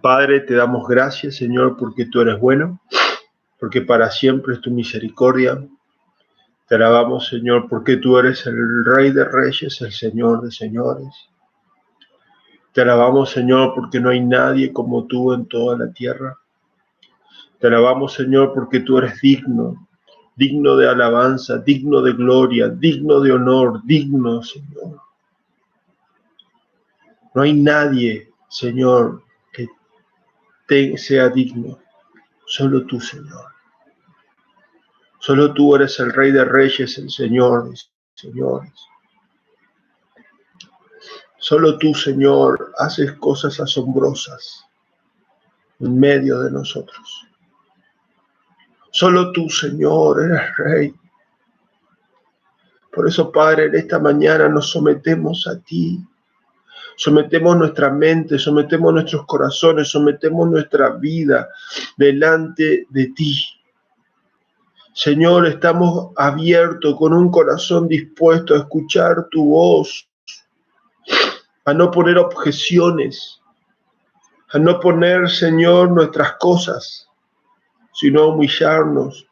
Padre, te damos gracias, Señor, porque tú eres bueno, porque para siempre es tu misericordia. Te alabamos, Señor, porque tú eres el Rey de Reyes, el Señor de Señores. Te alabamos, Señor, porque no hay nadie como tú en toda la tierra. Te alabamos, Señor, porque tú eres digno, digno de alabanza, digno de gloria, digno de honor, digno, Señor. No hay nadie, Señor, que sea digno, solo tú, Señor. Solo tú eres el Rey de Reyes, el Señor de Señores. Solo tú, Señor, haces cosas asombrosas en medio de nosotros. Solo tú, Señor, eres Rey. Por eso, Padre, en esta mañana nos sometemos a ti. Sometemos nuestra mente, sometemos nuestros corazones, sometemos nuestra vida delante de ti. Señor, estamos abiertos con un corazón dispuesto a escuchar tu voz, a no poner objeciones, a no poner, Señor, nuestras cosas, sino humillarnos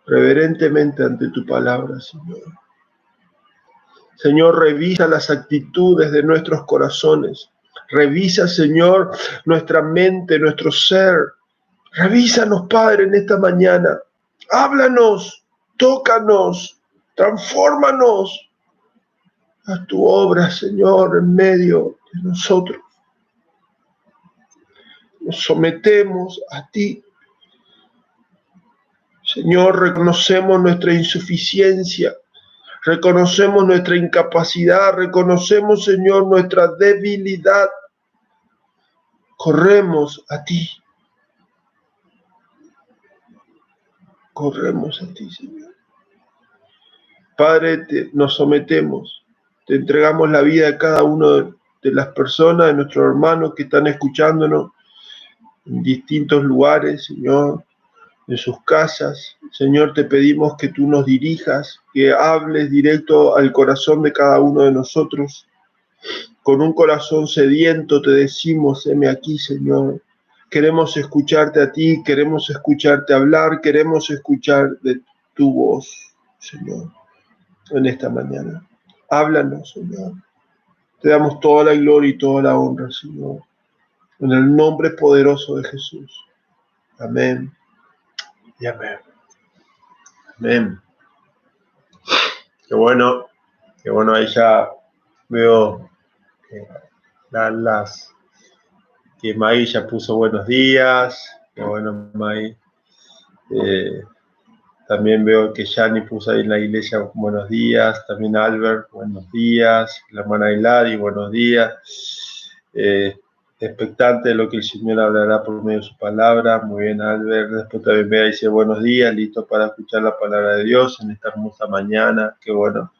reverentemente ante tu palabra, Señor. Señor, revisa las actitudes de nuestros corazones. Revisa, Señor, nuestra mente, nuestro ser. Revísanos, Padre, en esta mañana. Háblanos, tócanos, transfórmanos. Haz tu obra, Señor, en medio de nosotros. Nos sometemos a ti. Señor, reconocemos nuestra insuficiencia. Reconocemos nuestra incapacidad, reconocemos, Señor, nuestra debilidad. Corremos a ti. Corremos a ti, Señor. Padre, nos sometemos. Te entregamos la vida de cada uno de las personas, de nuestros hermanos que están escuchándonos en distintos lugares, Señor, en sus casas. Señor, te pedimos que tú nos dirijas, que hables directo al corazón de cada uno de nosotros. Con un corazón sediento te decimos, heme aquí, Señor. Queremos escucharte a ti, queremos escucharte hablar, queremos escuchar de tu voz, Señor, en esta mañana. Háblanos, Señor. Te damos toda la gloria y toda la honra, Señor. En el nombre poderoso de Jesús. Amén y amén. Amén. Qué bueno ahí ya veo que May ya puso buenos días. Qué bueno, May. También veo que Yani puso ahí en la iglesia buenos días. También Albert, buenos días. La hermana Hilari, buenos días. Expectante de lo que el Señor hablará por medio de su palabra. Muy bien, Albert. Después también Bea dice buenos días, listo para escuchar la palabra de Dios en esta hermosa mañana. Qué bueno.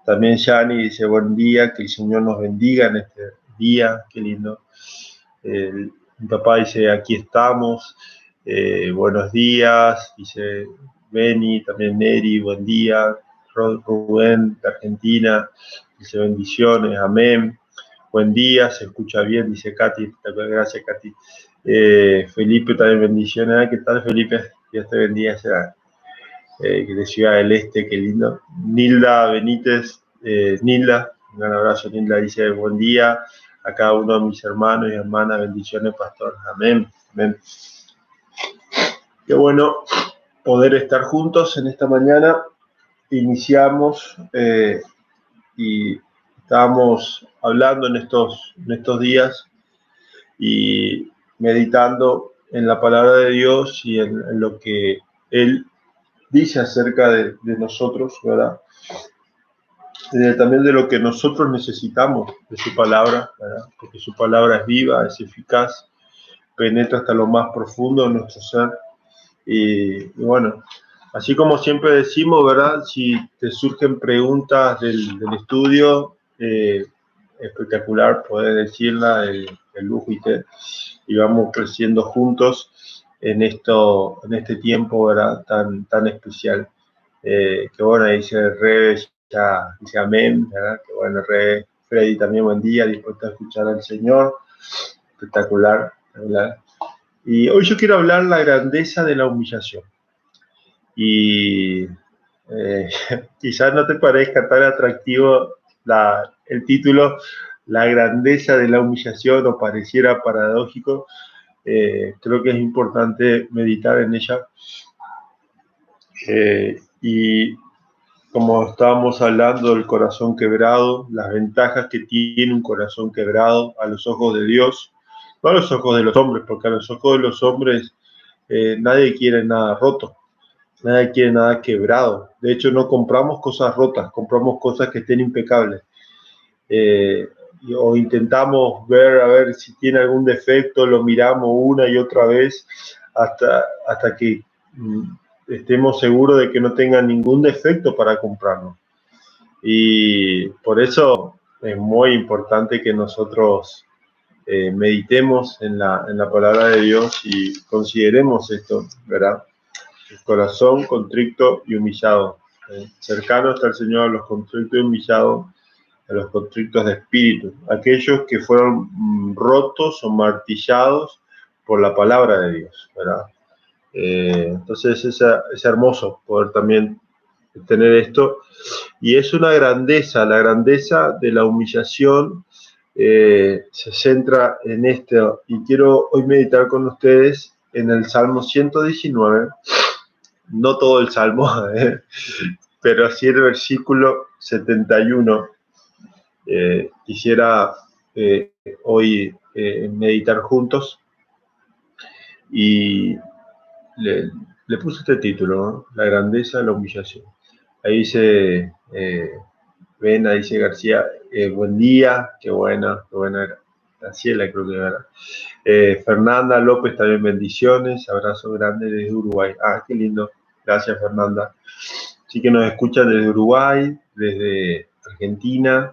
También Yani dice buen día, que el Señor nos bendiga en este día. Qué lindo. Mi papá dice aquí estamos. Buenos días, dice Beni, también Neri, buen día. Rubén de Argentina dice bendiciones, amén. Buen día, se escucha bien, dice Katy. Gracias, Katy. Felipe también bendiciones. ¿Qué tal, Felipe? Dios te bendiga. De Ciudad del Este, qué lindo. Nilda Benítez, Nilda, un gran abrazo. Nilda dice buen día a cada uno de mis hermanos y hermanas. Bendiciones, pastor. Amén. Amén. Qué bueno poder estar juntos en esta mañana. Iniciamos y estábamos hablando en estos días y meditando en la palabra de Dios y en lo que Él dice acerca de nosotros, ¿verdad? También de lo que nosotros necesitamos de su palabra, ¿verdad? Porque su palabra es viva, es eficaz, penetra hasta lo más profundo de nuestro ser. Y bueno, así como siempre decimos, ¿verdad? Si te surgen preguntas del estudio, espectacular poder decirla, el lujo y vamos creciendo juntos en este tiempo, ¿verdad? Tan que bueno, dice Rebe, ya dice amén, ¿verdad? Que bueno, Rebe, Freddy, también buen día, dispuesto a escuchar al Señor. Espectacular, espectacular. Y hoy yo quiero hablar la grandeza de la humillación. Y quizás no te parezca tan atractivo el título, la grandeza de la humillación, o pareciera paradójico. Creo que es importante meditar en ella. Y como estábamos hablando del corazón quebrado, las ventajas que tiene un corazón quebrado a los ojos de Dios, no a los ojos de los hombres, porque a los ojos de los hombres nadie quiere nada roto, nadie quiere nada quebrado. De hecho, no compramos cosas rotas, compramos cosas que estén impecables. O intentamos ver a ver si tiene algún defecto, lo miramos una y otra vez hasta que estemos seguros de que no tenga ningún defecto para comprarlo. Y por eso es muy importante que nosotros meditemos en la palabra de Dios y consideremos esto, ¿verdad? El corazón contrito y humillado. Cercano está el Señor a los contritos y humillados, a los contritos de espíritu, aquellos que fueron rotos o martillados por la palabra de Dios, ¿verdad? Entonces es hermoso poder también tener esto, y es una grandeza, la grandeza de la humillación se centra en esto, y quiero hoy meditar con ustedes en el Salmo 119, no todo el Salmo, pero sí el versículo 71. Quisiera hoy meditar juntos, y le puse este título, ¿no? La grandeza de la humillación. Ahí dice Vena, dice García, buen día, qué buena Graciela, creo que era. Fernanda López también, bendiciones, abrazo grande desde Uruguay. Qué lindo, gracias Fernanda. Sí que nos escuchan desde Uruguay, desde Argentina,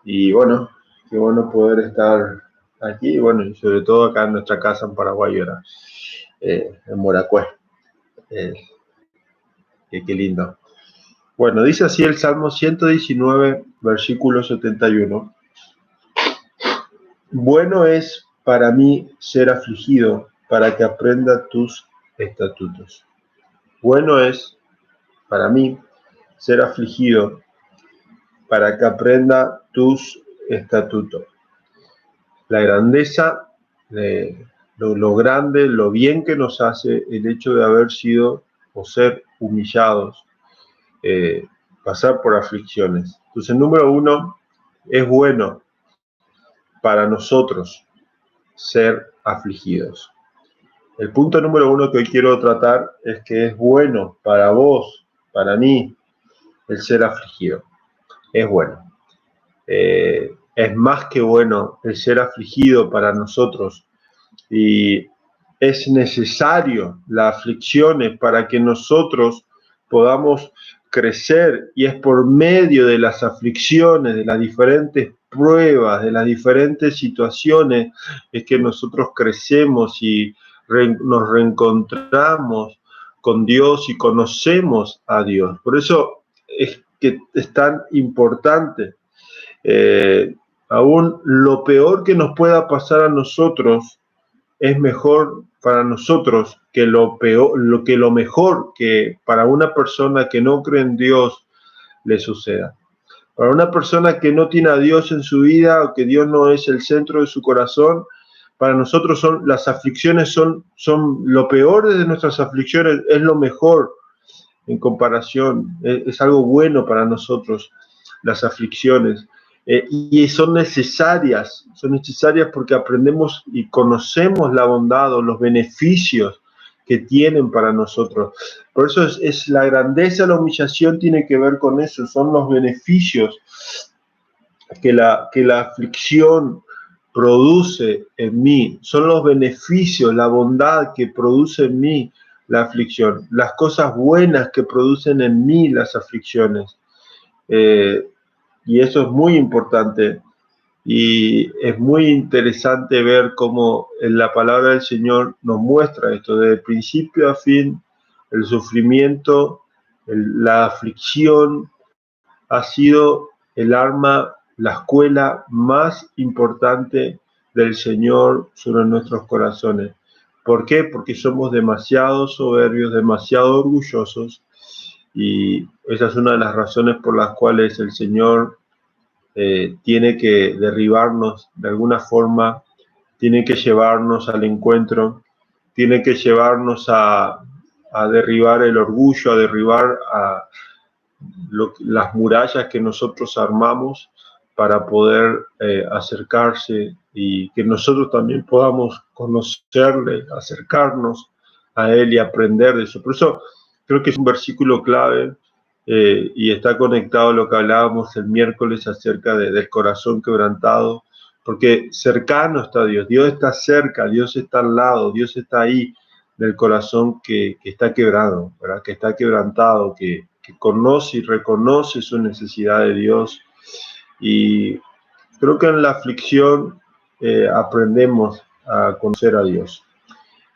y bueno, qué bueno poder estar aquí, y bueno, y sobre todo acá en nuestra casa en Paraguay, ¿verdad? En Moracué. Qué lindo. Bueno, dice así el Salmo 119, versículo 71. Bueno es para mí ser afligido, para que aprenda tus estatutos. Bueno es para mí ser afligido, para que aprenda tus estatutos. La grandeza, lo grande, lo bien que nos hace el hecho de haber sido o ser humillados, pasar por aflicciones. Entonces, número uno, es bueno para nosotros ser afligidos. El punto número uno que hoy quiero tratar es que es bueno para vos, para mí, el ser afligido. Es bueno. Es más que bueno el ser afligido para nosotros, y es necesario las aflicciones para que nosotros podamos crecer, y es por medio de las aflicciones, de las diferentes pruebas, de las diferentes situaciones, es que nosotros crecemos y nos reencontramos con Dios y conocemos a Dios. Por eso es que es tan importante. Aún lo peor que nos pueda pasar a nosotros es mejor para nosotros que lo mejor que para una persona que no cree en Dios le suceda. Para una persona que no tiene a Dios en su vida, o que Dios no es el centro de su corazón, para nosotros las aflicciones son lo peor de nuestras aflicciones, es lo mejor en comparación, es algo bueno para nosotros las aflicciones. Y son necesarias porque aprendemos y conocemos la bondad o los beneficios que tienen para nosotros. Por eso es la grandeza, la humillación tiene que ver con eso, son los beneficios que la aflicción produce en mí, son los beneficios, la bondad que produce en mí la aflicción, las cosas buenas que producen en mí las aflicciones. Y eso es muy importante, y es muy interesante ver cómo en la palabra del Señor nos muestra esto, de principio a fin, el sufrimiento, la aflicción ha sido el arma la escuela más importante del Señor sobre nuestros corazones. ¿Por qué? Porque somos demasiado soberbios, demasiado orgullosos, y esa es una de las razones por las cuales el Señor tiene que derribarnos de alguna forma, tiene que llevarnos al encuentro, tiene que llevarnos a derribar el orgullo, a derribar las murallas que nosotros armamos para poder acercarse, y que nosotros también podamos conocerle, acercarnos a Él y aprender de eso. Por eso creo que es un versículo clave, y está conectado a lo que hablábamos el miércoles acerca del corazón quebrantado, porque cercano está Dios, Dios está cerca, Dios está al lado, Dios está ahí del corazón que está quebrado, ¿verdad? Que está quebrantado, que conoce y reconoce su necesidad de Dios. Y creo que en la aflicción aprendemos a conocer a Dios.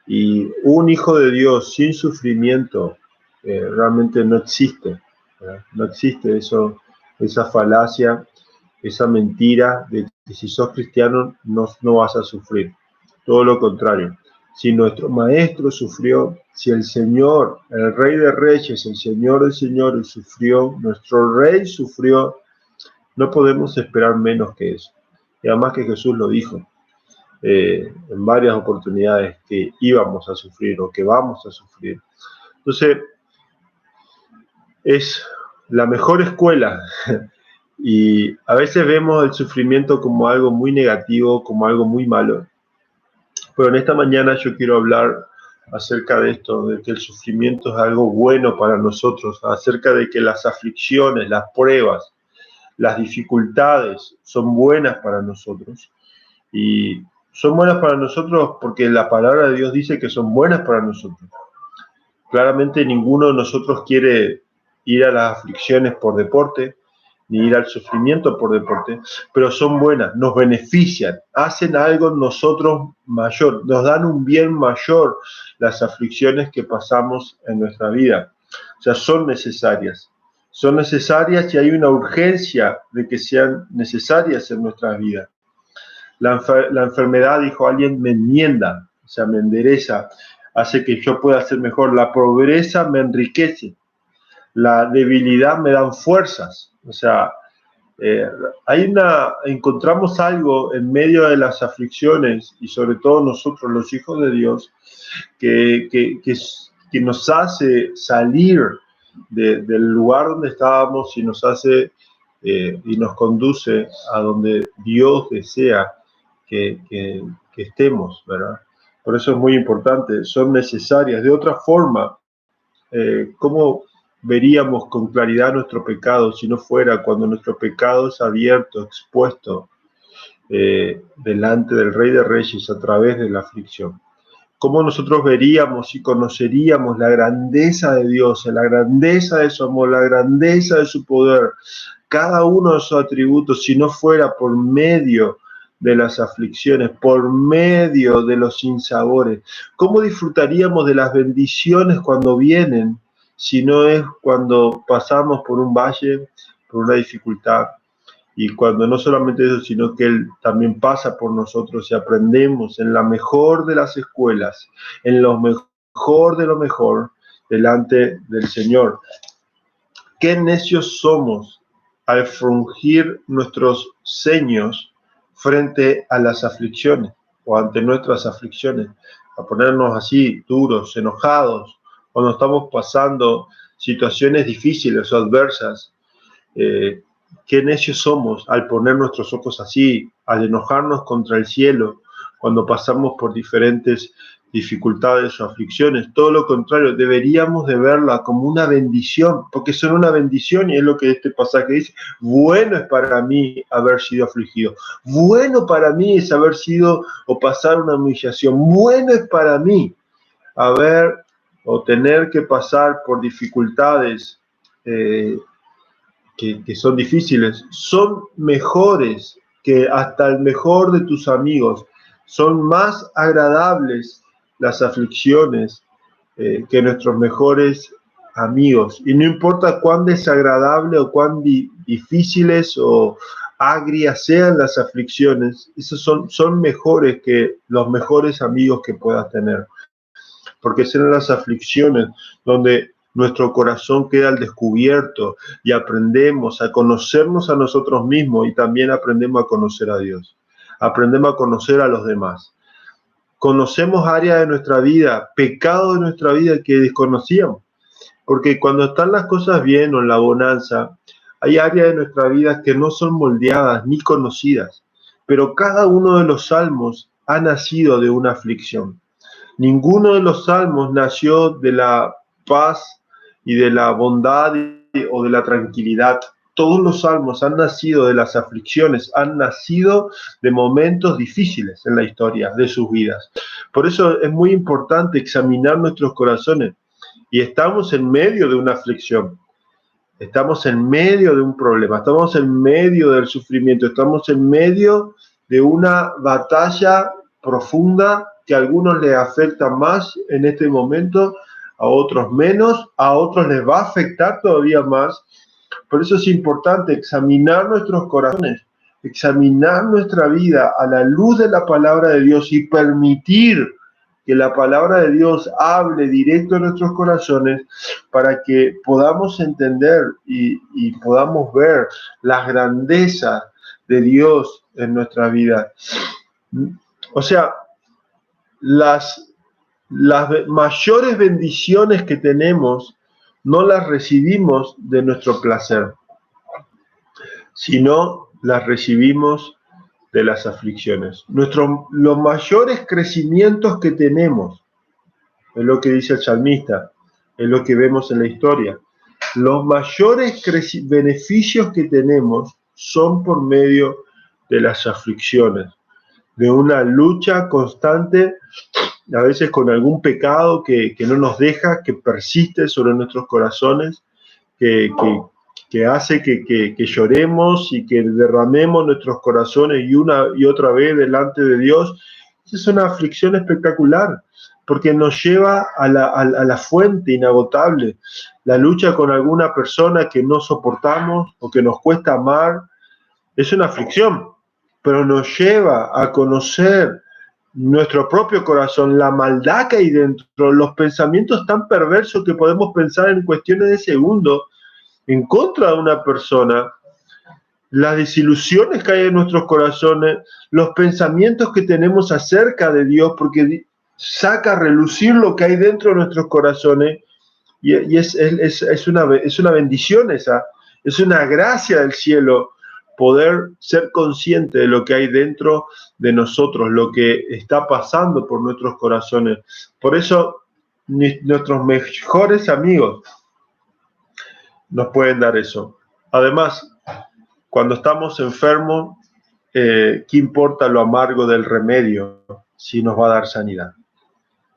Y un hijo de Dios sin sufrimiento realmente no existe, ¿verdad? No existe eso, esa falacia, esa mentira de que si sos cristiano no vas a sufrir. Todo lo contrario. Si nuestro Maestro sufrió, si el Señor, el Rey de Reyes, el Señor de Señores sufrió, nuestro Rey sufrió, no podemos esperar menos que eso. Y además que Jesús lo dijo en varias oportunidades, que íbamos a sufrir o que vamos a sufrir. Entonces, es la mejor escuela. Y a veces vemos el sufrimiento como algo muy negativo, como algo muy malo. Pero en esta mañana yo quiero hablar acerca de esto, de que el sufrimiento es algo bueno para nosotros, acerca de que las aflicciones, las pruebas, las dificultades son buenas para nosotros. Y son buenas para nosotros porque la palabra de Dios dice que son buenas para nosotros. Claramente ninguno de nosotros quiere ir a las aflicciones por deporte, ni ir al sufrimiento por deporte, pero son buenas, nos benefician, hacen algo en nosotros mayor, nos dan un bien mayor las aflicciones que pasamos en nuestra vida. O sea, son necesarias y hay una urgencia de que sean necesarias en nuestras vidas. La enfermedad, dijo alguien, me enmienda, o sea, me endereza, hace que yo pueda ser mejor. La pobreza me enriquece, la debilidad me dan fuerzas. O sea, encontramos algo en medio de las aflicciones, y sobre todo nosotros, los hijos de Dios, que nos hace salir del lugar donde estábamos, y nos hace y nos conduce a donde Dios desea que estemos, ¿verdad? Por eso es muy importante, son necesarias. De otra forma, ¿cómo veríamos con claridad nuestro pecado si no fuera cuando nuestro pecado es abierto, expuesto delante del Rey de Reyes a través de la aflicción? ¿Cómo nosotros veríamos y conoceríamos la grandeza de Dios, la grandeza de su amor, la grandeza de su poder, cada uno de sus atributos, si no fuera por medio de las aflicciones, por medio de los sinsabores? ¿Cómo disfrutaríamos de las bendiciones cuando vienen, si no es cuando pasamos por un valle, por una dificultad? Y cuando no solamente eso, sino que Él también pasa por nosotros y aprendemos en la mejor de las escuelas, en lo mejor de lo mejor, delante del Señor. Qué necios somos al frungir nuestros ceños frente a las aflicciones o ante nuestras aflicciones, a ponernos así duros, enojados, cuando estamos pasando situaciones difíciles o adversas. Qué necios somos al poner nuestros ojos así, al enojarnos contra el cielo cuando pasamos por diferentes dificultades o aflicciones. Todo lo contrario, deberíamos de verla como una bendición, porque son una bendición, y es lo que este pasaje dice. Bueno es para mí haber sido afligido, bueno para mí es haber sido o pasar una humillación, bueno es para mí haber o tener que pasar por dificultades que son difíciles, son mejores que hasta el mejor de tus amigos, son más agradables las aflicciones que nuestros mejores amigos. Y no importa cuán desagradable o cuán difíciles o agrias sean las aflicciones, esos son mejores que los mejores amigos que puedas tener. Porque serán las aflicciones donde nuestro corazón queda al descubierto y aprendemos a conocernos a nosotros mismos y también aprendemos a conocer a Dios. Aprendemos a conocer a los demás. Conocemos áreas de nuestra vida, pecados de nuestra vida que desconocíamos. Porque cuando están las cosas bien o en la bonanza, hay áreas de nuestra vida que no son moldeadas ni conocidas. Pero cada uno de los salmos ha nacido de una aflicción. Ninguno de los salmos nació de la paz y de la bondad o de la tranquilidad. Todos los salmos han nacido de las aflicciones, han nacido de momentos difíciles en la historia de sus vidas. Por eso es muy importante examinar nuestros corazones. Y estamos en medio de una aflicción, estamos en medio de un problema, estamos en medio del sufrimiento, estamos en medio de una batalla profunda que a algunos les afecta más en este momento, a otros menos, a otros les va a afectar todavía más. Por eso es importante examinar nuestros corazones, examinar nuestra vida a la luz de la palabra de Dios y permitir que la palabra de Dios hable directo a nuestros corazones para que podamos entender y podamos ver las grandezas de Dios en nuestra vida. O sea, las mayores bendiciones que tenemos no las recibimos de nuestro placer, sino las recibimos de las aflicciones. Los mayores crecimientos que tenemos, es lo que dice el salmista, es lo que vemos en la historia. Los mayores beneficios que tenemos son por medio de las aflicciones, de una lucha constante, a veces con algún pecado que no nos deja, que persiste sobre nuestros corazones, que hace que lloremos y que derramemos nuestros corazones y una y otra vez delante de Dios. Esa es una aflicción espectacular, porque nos lleva a la fuente inagotable. La lucha con alguna persona que no soportamos o que nos cuesta amar es una aflicción, pero nos lleva a conocer nuestro propio corazón, la maldad que hay dentro, los pensamientos tan perversos que podemos pensar en cuestiones de segundos en contra de una persona, las desilusiones que hay en nuestros corazones, los pensamientos que tenemos acerca de Dios, porque saca a relucir lo que hay dentro de nuestros corazones, y es una bendición esa, es una gracia del cielo poder ser consciente de lo que hay dentro de nosotros, lo que está pasando por nuestros corazones. Por eso nuestros mejores amigos nos pueden dar eso. Además, cuando estamos enfermos, ¿qué importa lo amargo del remedio si nos va a dar sanidad?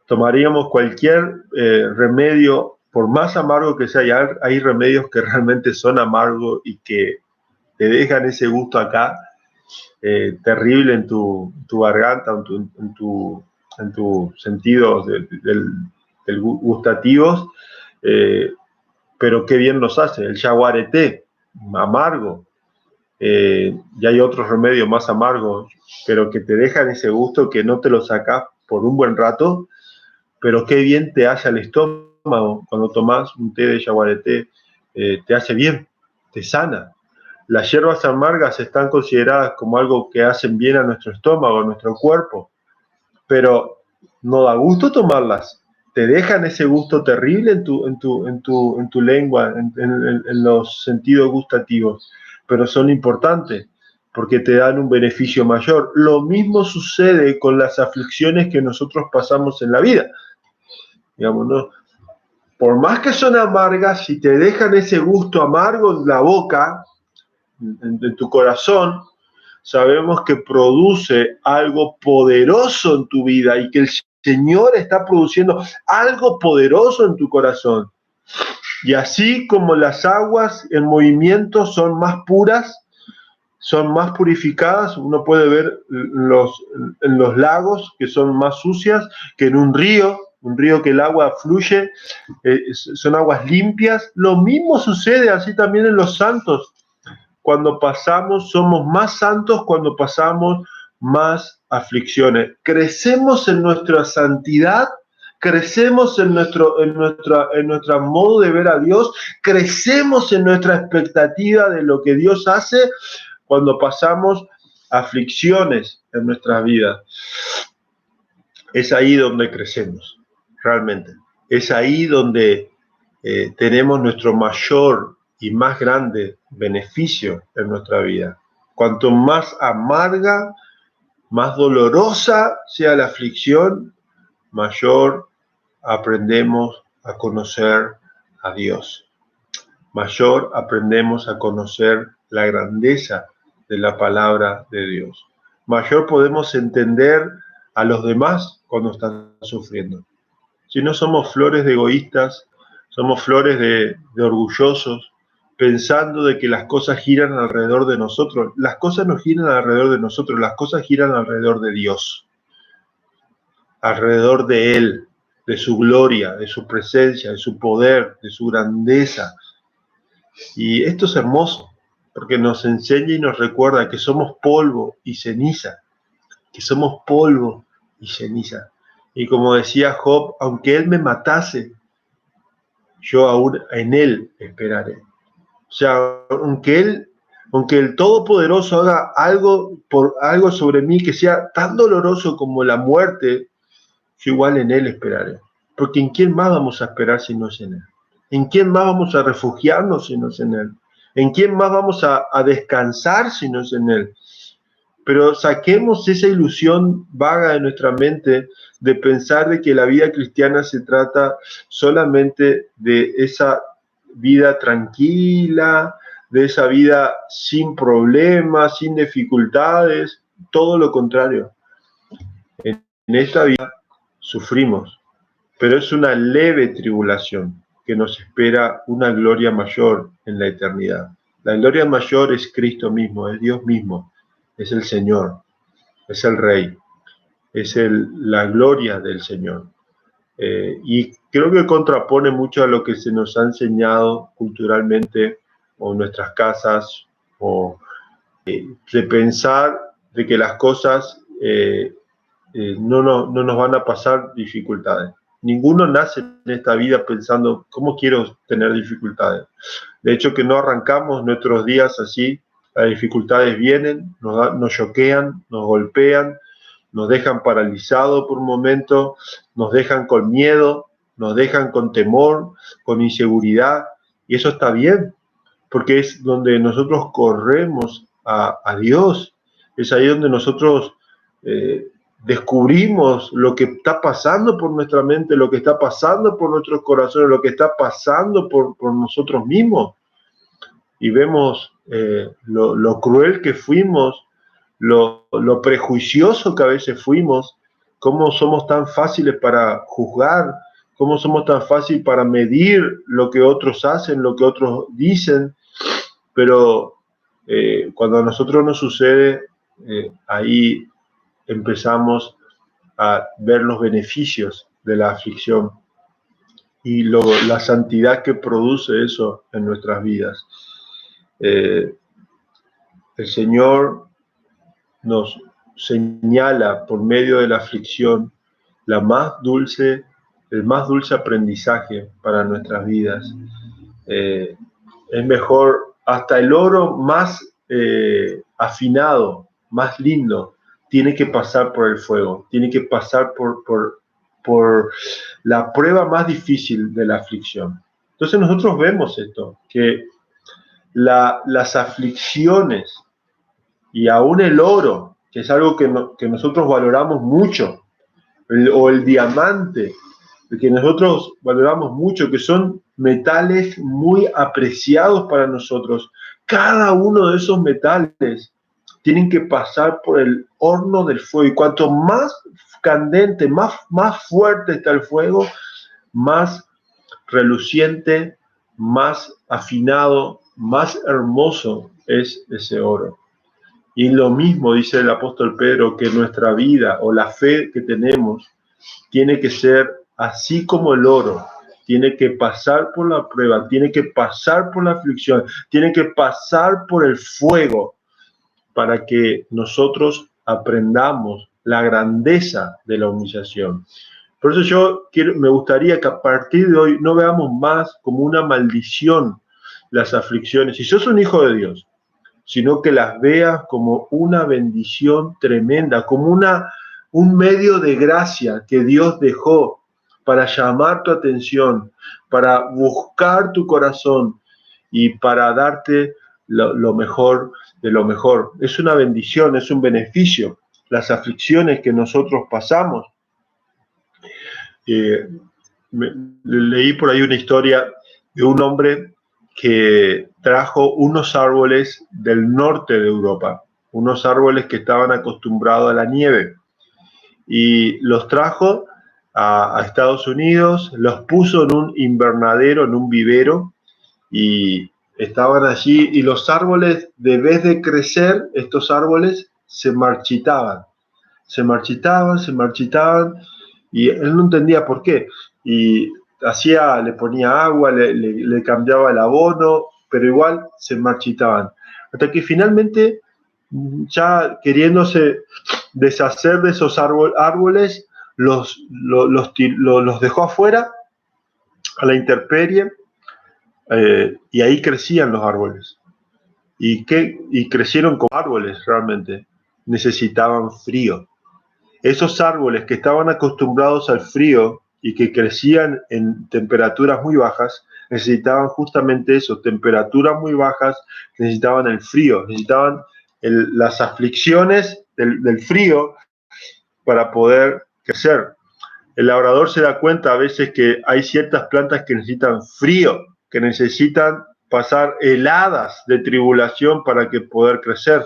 Tomaríamos cualquier remedio, por más amargo que sea. Hay remedios que realmente son amargos y que te dejan ese gusto acá, terrible en tu garganta, en tu sentidos del gustativos, pero qué bien nos hace. El yaguareté, amargo, y hay otros remedios más amargos, pero que te dejan ese gusto que no te lo sacas por un buen rato, pero qué bien te hace al estómago cuando tomas un té de yaguareté, te hace bien, te sana. Las hierbas amargas están consideradas como algo que hacen bien a nuestro estómago, a nuestro cuerpo, pero no da gusto tomarlas. Te dejan ese gusto terrible en tu lengua, en los sentidos gustativos, pero son importantes porque te dan un beneficio mayor. Lo mismo sucede con las aflicciones que nosotros pasamos en la vida. Digamos, ¿no? Por más que son amargas, si te dejan ese gusto amargo en la boca, en tu corazón, sabemos que produce algo poderoso en tu vida y que el Señor está produciendo algo poderoso en tu corazón. Y así como las aguas en movimiento son más puras, son más purificadas, uno puede ver en los lagos que son más sucias que en un río que el agua fluye, son aguas limpias. Lo mismo sucede así también en los santos. cuando pasamos, somos más santos cuando pasamos más aflicciones. Crecemos en nuestra santidad, crecemos en nuestro modo de ver a Dios, crecemos en nuestra expectativa de lo que Dios hace cuando pasamos aflicciones en nuestras vidas. Es ahí donde crecemos, realmente. Es ahí donde tenemos nuestro mayor y más grande beneficio en nuestra vida. Cuanto más amarga, más dolorosa sea la aflicción, mayor aprendemos a conocer a Dios. Mayor aprendemos a conocer la grandeza de la palabra de Dios. Mayor podemos entender a los demás cuando están sufriendo. Si no somos flores de egoístas, somos flores de orgullosos, pensando de que las cosas giran alrededor de nosotros. Las cosas no giran alrededor de nosotros, las cosas giran alrededor de Dios, alrededor de Él, de su gloria, de su presencia, de su poder, de su grandeza. Y esto es hermoso, porque nos enseña y nos recuerda que somos polvo y ceniza, que somos polvo y ceniza. Y como decía Job, aunque Él me matase, yo aún en Él esperaré. O sea, aunque el Todopoderoso haga algo sobre mí que sea tan doloroso como la muerte, yo igual en Él esperaré. Porque ¿en quién más vamos a esperar si no es en Él? ¿En quién más vamos a refugiarnos si no es en Él? ¿En quién más vamos a descansar si no es en Él? Pero saquemos esa ilusión vaga de nuestra mente de pensar de que la vida cristiana se trata solamente de esa vida tranquila, de esa vida sin problemas, sin dificultades. Todo lo contrario. En esta vida sufrimos, pero es una leve tribulación que nos espera una gloria mayor en la eternidad. La gloria mayor es Cristo mismo, es Dios mismo, es el Señor, es el Rey, es la gloria del Señor. Y creo que contrapone mucho a lo que se nos ha enseñado culturalmente o en nuestras casas, o de pensar de que las cosas no nos van a pasar dificultades. Ninguno nace en esta vida pensando, ¿cómo quiero tener dificultades? De hecho, que no arrancamos nuestros días así, las dificultades vienen, nos choquean, nos golpean, nos dejan paralizados por un momento, nos dejan con miedo, nos dejan con temor, con inseguridad, y eso está bien, porque es donde nosotros corremos a Dios, es ahí donde nosotros descubrimos lo que está pasando por nuestra mente, lo que está pasando por nuestros corazones, lo que está pasando por nosotros mismos, y vemos lo cruel que fuimos, lo prejuicioso que a veces fuimos, cómo somos tan fáciles para juzgar, cómo somos tan fáciles para medir lo que otros hacen, lo que otros dicen, pero cuando a nosotros nos sucede, ahí empezamos a ver los beneficios de la aflicción y la santidad que produce eso en nuestras vidas. El Señor nos señala por medio de la aflicción el más dulce aprendizaje para nuestras vidas. Es mejor, hasta el oro más afinado, más lindo, tiene que pasar por el fuego, tiene que pasar por la prueba más difícil de la aflicción. Entonces nosotros vemos esto, que las aflicciones y aún el oro, que es algo que nosotros valoramos mucho, o el diamante, que nosotros valoramos mucho, que son metales muy apreciados para nosotros. Cada uno de esos metales tienen que pasar por el horno del fuego, y cuanto más candente, más fuerte está el fuego, más reluciente, más afinado, más hermoso es ese oro. Y lo mismo dice el apóstol Pedro, que nuestra vida o la fe que tenemos tiene que ser así como el oro, tiene que pasar por la prueba, tiene que pasar por la aflicción, tiene que pasar por el fuego para que nosotros aprendamos la grandeza de la humillación. Por eso me gustaría que a partir de hoy no veamos más como una maldición las aflicciones, si sos un hijo de Dios, sino que las veas como una bendición tremenda, como un medio de gracia que Dios dejó para llamar tu atención, para buscar tu corazón y para darte lo mejor de lo mejor. Es una bendición, es un beneficio. Las aflicciones que nosotros pasamos. Leí por ahí una historia de un hombre que trajo unos árboles del norte de Europa, unos árboles que estaban acostumbrados a la nieve, y los trajo a Estados Unidos, los puso en un invernadero, en un vivero, y estaban allí, y los árboles, de vez de crecer, estos árboles se marchitaban, se marchitaban, y él no entendía por qué. Y le ponía agua, le cambiaba el abono, pero igual se marchitaban. Hasta que finalmente, ya queriéndose deshacer de esos árboles, los dejó afuera, a la intemperie, y ahí crecían los árboles. Y crecieron como árboles realmente. Necesitaban frío. Esos árboles que estaban acostumbrados al frío y que crecían en temperaturas muy bajas, necesitaban justamente eso, temperaturas muy bajas, necesitaban el frío, necesitaban las aflicciones del frío para poder crecer. El labrador se da cuenta a veces que hay ciertas plantas que necesitan frío, que necesitan pasar heladas de tribulación para que poder crecer.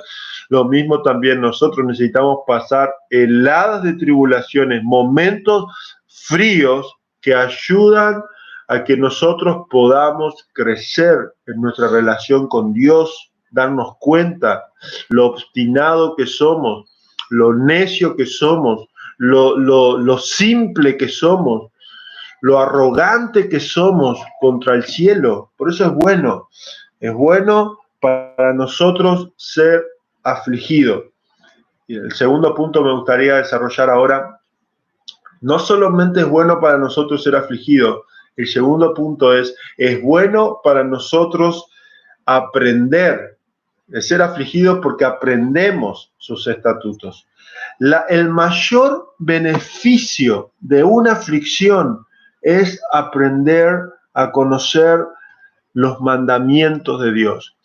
Lo mismo también nosotros necesitamos pasar heladas de tribulaciones, momentos fríos que ayudan a que nosotros podamos crecer en nuestra relación con Dios, darnos cuenta lo obstinado que somos, lo necio que somos, lo simple que somos, lo arrogante que somos contra el cielo. Por eso es bueno para nosotros ser afligidos. Y el segundo punto me gustaría desarrollar ahora. No solamente es bueno para nosotros ser afligidos, el segundo punto es bueno para nosotros aprender, ser afligidos porque aprendemos sus estatutos. El mayor beneficio de una aflicción es aprender a conocer los mandamientos de Dios.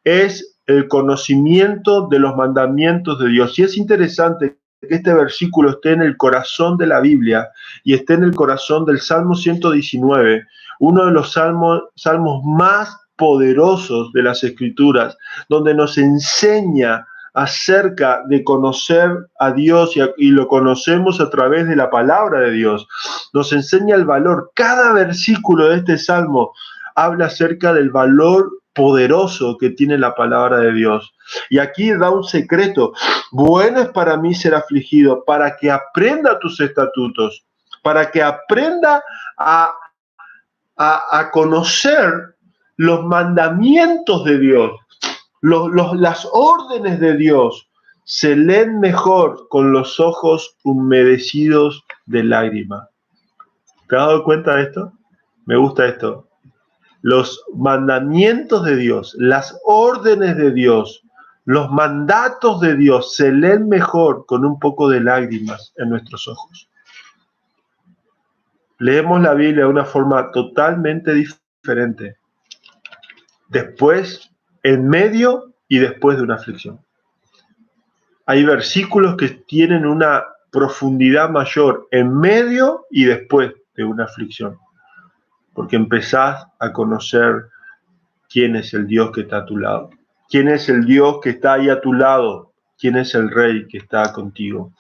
Es el conocimiento de los mandamientos de Dios. Y es interesante que este versículo esté en el corazón de la Biblia y esté en el corazón del Salmo 119, uno de los salmos más poderosos de las Escrituras, donde nos enseña acerca de conocer a Dios y lo conocemos a través de la palabra de Dios. Nos enseña el valor. Cada versículo de este salmo habla acerca del valor poderoso que tiene la palabra de Dios. Y aquí da un secreto. Bueno es para mí ser afligido, para que aprenda tus estatutos, para que aprenda a conocer los mandamientos de Dios, las órdenes de Dios. Se leen mejor con los ojos humedecidos de lágrimas. ¿Te has dado cuenta de esto? Me gusta esto. Los mandamientos de Dios, las órdenes de Dios, los mandatos de Dios se leen mejor con un poco de lágrimas en nuestros ojos. Leemos la Biblia de una forma totalmente diferente. Después, en medio y después de una aflicción. Hay versículos que tienen una profundidad mayor en medio y después de una aflicción. Porque empezás a conocer quién es el Dios que está a tu lado. ¿Quién es el Dios que está ahí a tu lado? ¿Quién es el Rey que está contigo?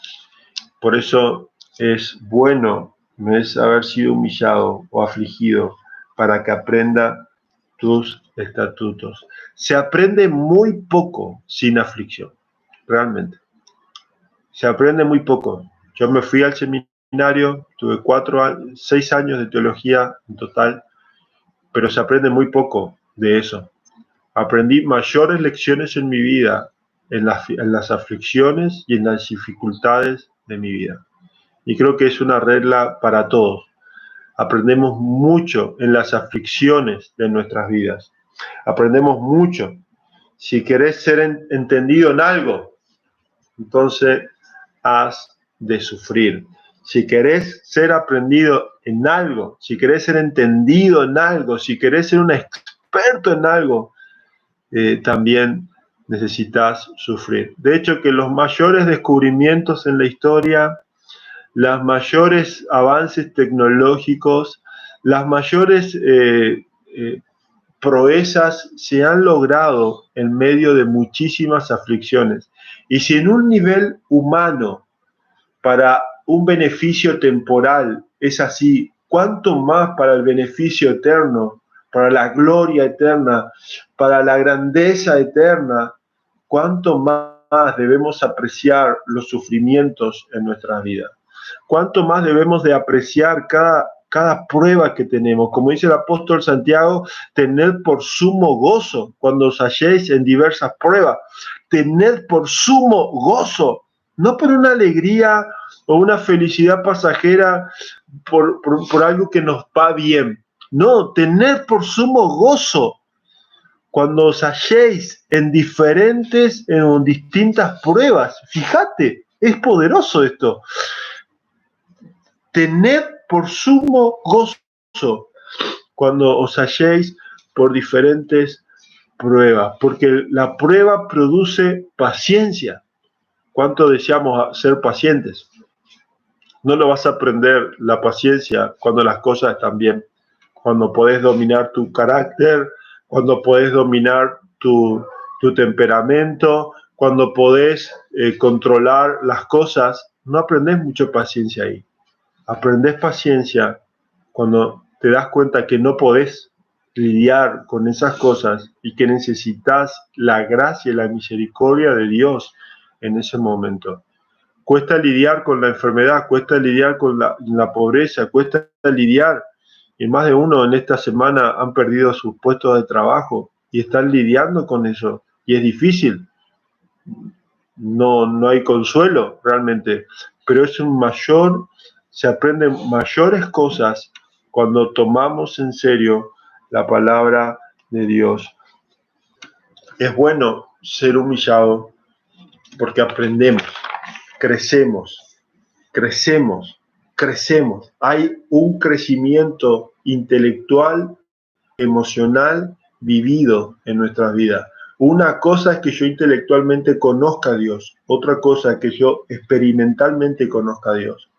Por eso es bueno, no es haber sido humillado o afligido, para que aprenda tus estatutos. Se aprende muy poco sin aflicción, realmente. Se aprende muy poco. Yo me fui al seminario seminario, tuve 6 años de teología en total, pero se aprende muy poco de eso. Aprendí mayores lecciones en mi vida, en las aflicciones y en las dificultades de mi vida. Y creo que es una regla para todos. Aprendemos mucho en las aflicciones de nuestras vidas. Aprendemos mucho. Si querés ser entendido en algo, entonces has de sufrir. Si querés ser aprendido en algo, si querés ser entendido en algo, si querés ser un experto en algo, también necesitas sufrir. De hecho, que los mayores descubrimientos en la historia, los mayores avances tecnológicos, las mayores proezas se han logrado en medio de muchísimas aflicciones. Y si en un nivel humano, para un beneficio temporal, es así, ¿cuánto más para el beneficio eterno, para la gloria eterna, para la grandeza eterna? ¿Cuánto más debemos apreciar los sufrimientos en nuestras vidas? ¿Cuánto más debemos de apreciar cada prueba que tenemos? Como dice el apóstol Santiago, tened por sumo gozo cuando os halléis en diversas pruebas. Tened por sumo gozo, no por una alegría o una felicidad pasajera por algo que nos va bien. No, tened por sumo gozo cuando os halléis en distintas pruebas. Fíjate, es poderoso esto. Tened por sumo gozo cuando os halléis por diferentes pruebas, porque la prueba produce paciencia. ¿Cuánto deseamos ser pacientes? No lo vas a aprender la paciencia cuando las cosas están bien, cuando podés dominar tu carácter, cuando podés dominar tu temperamento, cuando podés controlar las cosas. No aprendés mucho paciencia ahí. Aprendés paciencia cuando te das cuenta que no podés lidiar con esas cosas y que necesitas la gracia y la misericordia de Dios en ese momento. Cuesta lidiar con la enfermedad, cuesta lidiar con la pobreza, cuesta lidiar. Y más de uno en esta semana han perdido sus puestos de trabajo y están lidiando con eso. Y es difícil. No hay consuelo realmente, pero se aprenden mayores cosas cuando tomamos en serio la palabra de Dios. Es bueno ser humillado porque aprendemos, crecemos. Hay un crecimiento intelectual, emocional, vivido en nuestras vidas. Una cosa es que yo intelectualmente conozca a Dios, otra cosa es que yo experimentalmente conozca a Dios.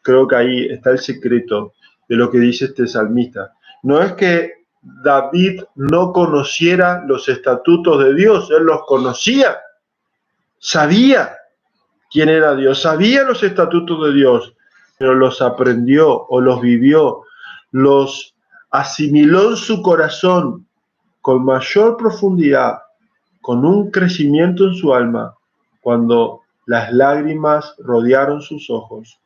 Creo que ahí está el secreto de lo que dice este salmista. No es que David no conociera los estatutos de Dios, él los conocía, sabía quién era Dios, sabía los estatutos de Dios, pero los aprendió o los vivió, los asimiló en su corazón con mayor profundidad, con un crecimiento en su alma, cuando las lágrimas rodearon sus ojos,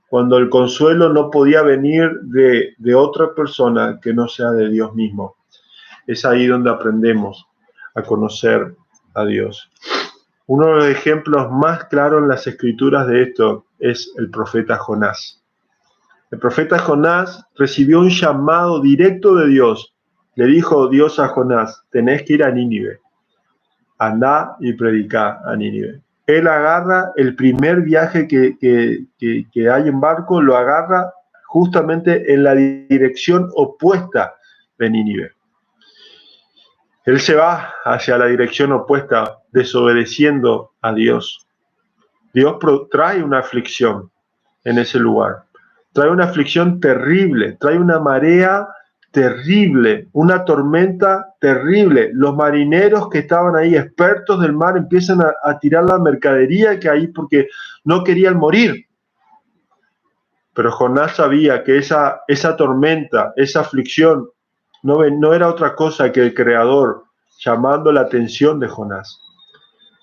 cuando el consuelo no podía venir de otra persona que no sea de Dios mismo. Es ahí donde aprendemos a conocer a Dios. Uno de los ejemplos más claros en las escrituras de esto es el profeta Jonás. El profeta Jonás recibió un llamado directo de Dios. Le dijo Dios a Jonás, tenés que ir a Nínive. Andá y predicá a Nínive. Él agarra el primer viaje que hay en barco, lo agarra justamente en la dirección opuesta de Nínive. Él se va hacia la dirección opuesta, desobedeciendo a Dios. Dios trae una aflicción en ese lugar. Trae una aflicción terrible, trae una marea terrible, una tormenta terrible. Los marineros que estaban ahí, expertos del mar, empiezan a tirar la mercadería que hay porque no querían morir. Pero Jonás sabía que esa tormenta, esa aflicción, no era otra cosa que el Creador llamando la atención de Jonás.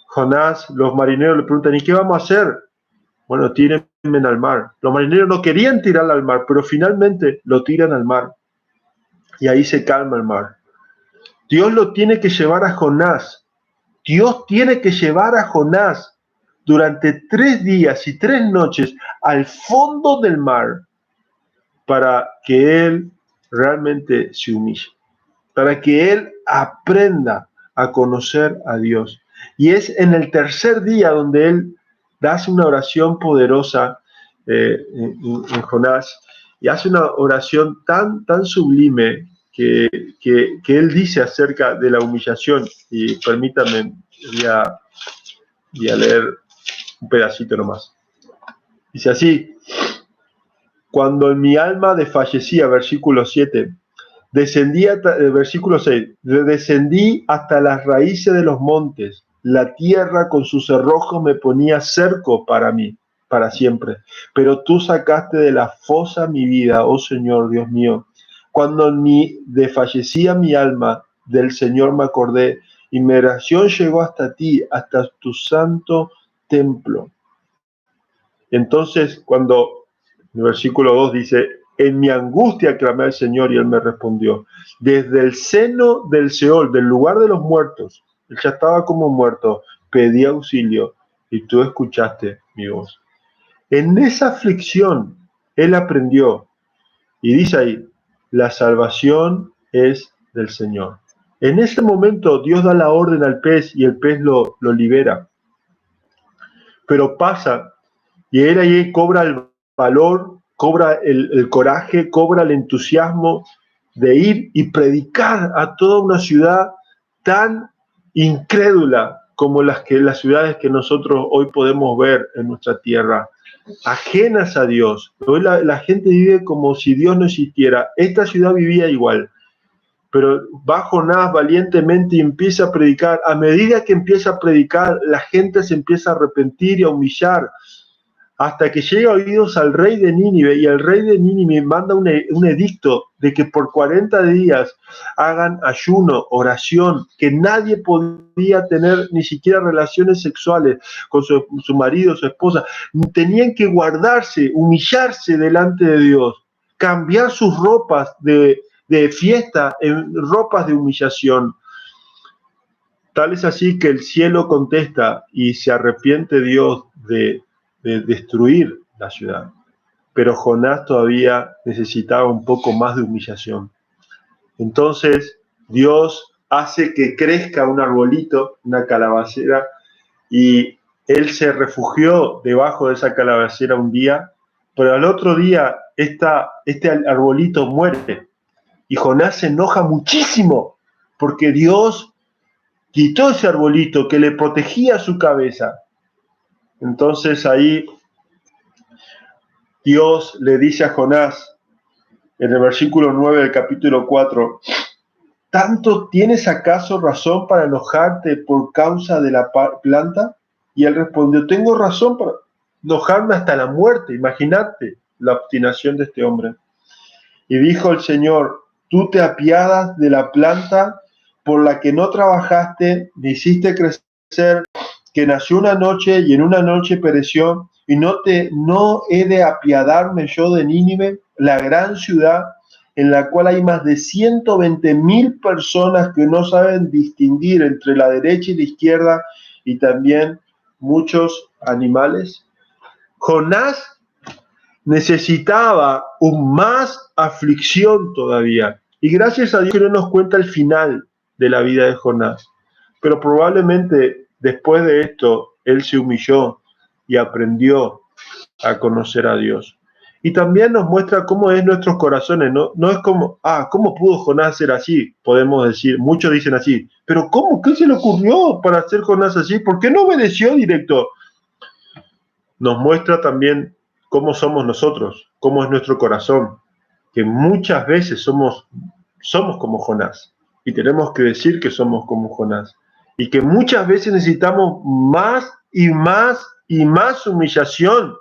Jonás, los marineros le preguntan, ¿y qué vamos a hacer? Bueno, tírenme al mar. Los marineros no querían tirarla al mar, pero finalmente lo tiran al mar. Y ahí se calma el mar. Dios lo tiene que llevar a Jonás. Dios tiene que llevar a Jonás durante 3 días y 3 noches al fondo del mar para que él realmente se humille, para que él aprenda a conocer a Dios. Y es en el tercer día donde él hace una oración poderosa en Jonás, y hace una oración tan sublime que él dice acerca de la humillación. Y permítanme, voy a leer un pedacito nomás. Dice así: cuando en mi alma desfallecía, versículo 7, versículo 6, descendí hasta las raíces de los montes, la tierra con sus cerrojos me ponía cerco para mí, para siempre. Pero tú sacaste de la fosa mi vida, oh Señor, Dios mío. Cuando desfallecía mi alma, del Señor me acordé, y mi oración llegó hasta ti, hasta tu santo templo. Entonces, cuando el versículo 2 dice: en mi angustia clamé al Señor y Él me respondió. Desde el seno del Seol, del lugar de los muertos, Él ya estaba como muerto, pedí auxilio y tú escuchaste mi voz. En esa aflicción, Él aprendió, y dice ahí: la salvación es del Señor. En ese momento Dios da la orden al pez y el pez lo libera. Pero pasa, y él ahí cobra el valor, cobra el coraje, cobra el entusiasmo de ir y predicar a toda una ciudad tan incrédula como las ciudades que nosotros hoy podemos ver en nuestra tierra, ajenas a Dios. Hoy la gente vive como si Dios no existiera. Esta ciudad vivía igual, pero va Jonás valientemente y empieza a predicar. A medida que empieza a predicar, la gente se empieza a arrepentir y a humillar, hasta que llega a oídos al rey de Nínive, y el rey de Nínive manda un edicto de que por 40 días hagan ayuno, oración, que nadie podía tener ni siquiera relaciones sexuales con su marido, su esposa. Tenían que guardarse, humillarse delante de Dios, cambiar sus ropas de fiesta en ropas de humillación. Tal es así que el cielo contesta y se arrepiente Dios de destruir la ciudad. Pero Jonás todavía necesitaba un poco más de humillación. Entonces Dios hace que crezca un arbolito, una calabacera, y él se refugió debajo de esa calabacera un día, pero al otro día este arbolito muere. Y Jonás se enoja muchísimo porque Dios quitó ese arbolito que le protegía su cabeza. Entonces ahí Dios le dice a Jonás, en el versículo 9 del capítulo 4, ¿tanto tienes acaso razón para enojarte por causa de la planta? Y él respondió: tengo razón para enojarme hasta la muerte. Imagínate la obstinación de este hombre. Y dijo el Señor: tú te apiadas de la planta por la que no trabajaste, ni hiciste crecer, que nació una noche y en una noche pereció, y no he de apiadarme yo de Nínive, la gran ciudad en la cual hay más de 120,000 personas que no saben distinguir entre la derecha y la izquierda, y también muchos animales. Jonás necesitaba más aflicción todavía, y gracias a Dios que no nos cuenta el final de la vida de Jonás, pero probablemente después de esto él se humilló y aprendió a conocer a Dios. Y también nos muestra cómo es nuestros corazones. No es como, ¿cómo pudo Jonás ser así? Podemos decir, muchos dicen así, pero ¿cómo? ¿Qué se le ocurrió para hacer Jonás así? ¿Por qué no obedeció directo? Nos muestra también cómo somos nosotros, cómo es nuestro corazón, que muchas veces somos como Jonás, y tenemos que decir que somos como Jonás, y que muchas veces necesitamos más y más y más humillación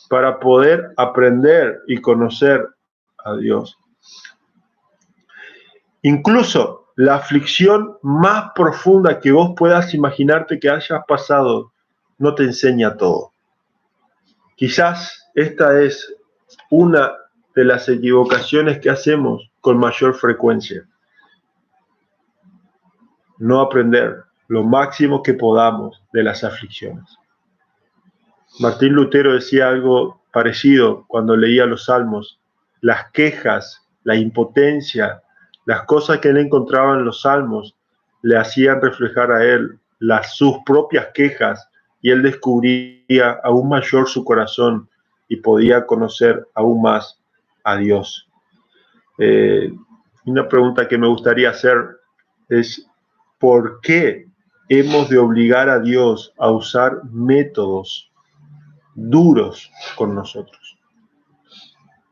para poder aprender y conocer a Dios. Incluso la aflicción más profunda que vos puedas imaginarte que hayas pasado no te enseña todo. Quizás esta es una de las equivocaciones que hacemos con mayor frecuencia. No aprender lo máximo que podamos de las aflicciones. Martín Lutero decía algo parecido cuando leía los Salmos. Las quejas, la impotencia, las cosas que él encontraba en los Salmos le hacían reflejar a él sus propias quejas, y él descubría aún mayor su corazón y podía conocer aún más a Dios. Una pregunta que me gustaría hacer es: ¿por qué hemos de obligar a Dios a usar métodos duros con nosotros?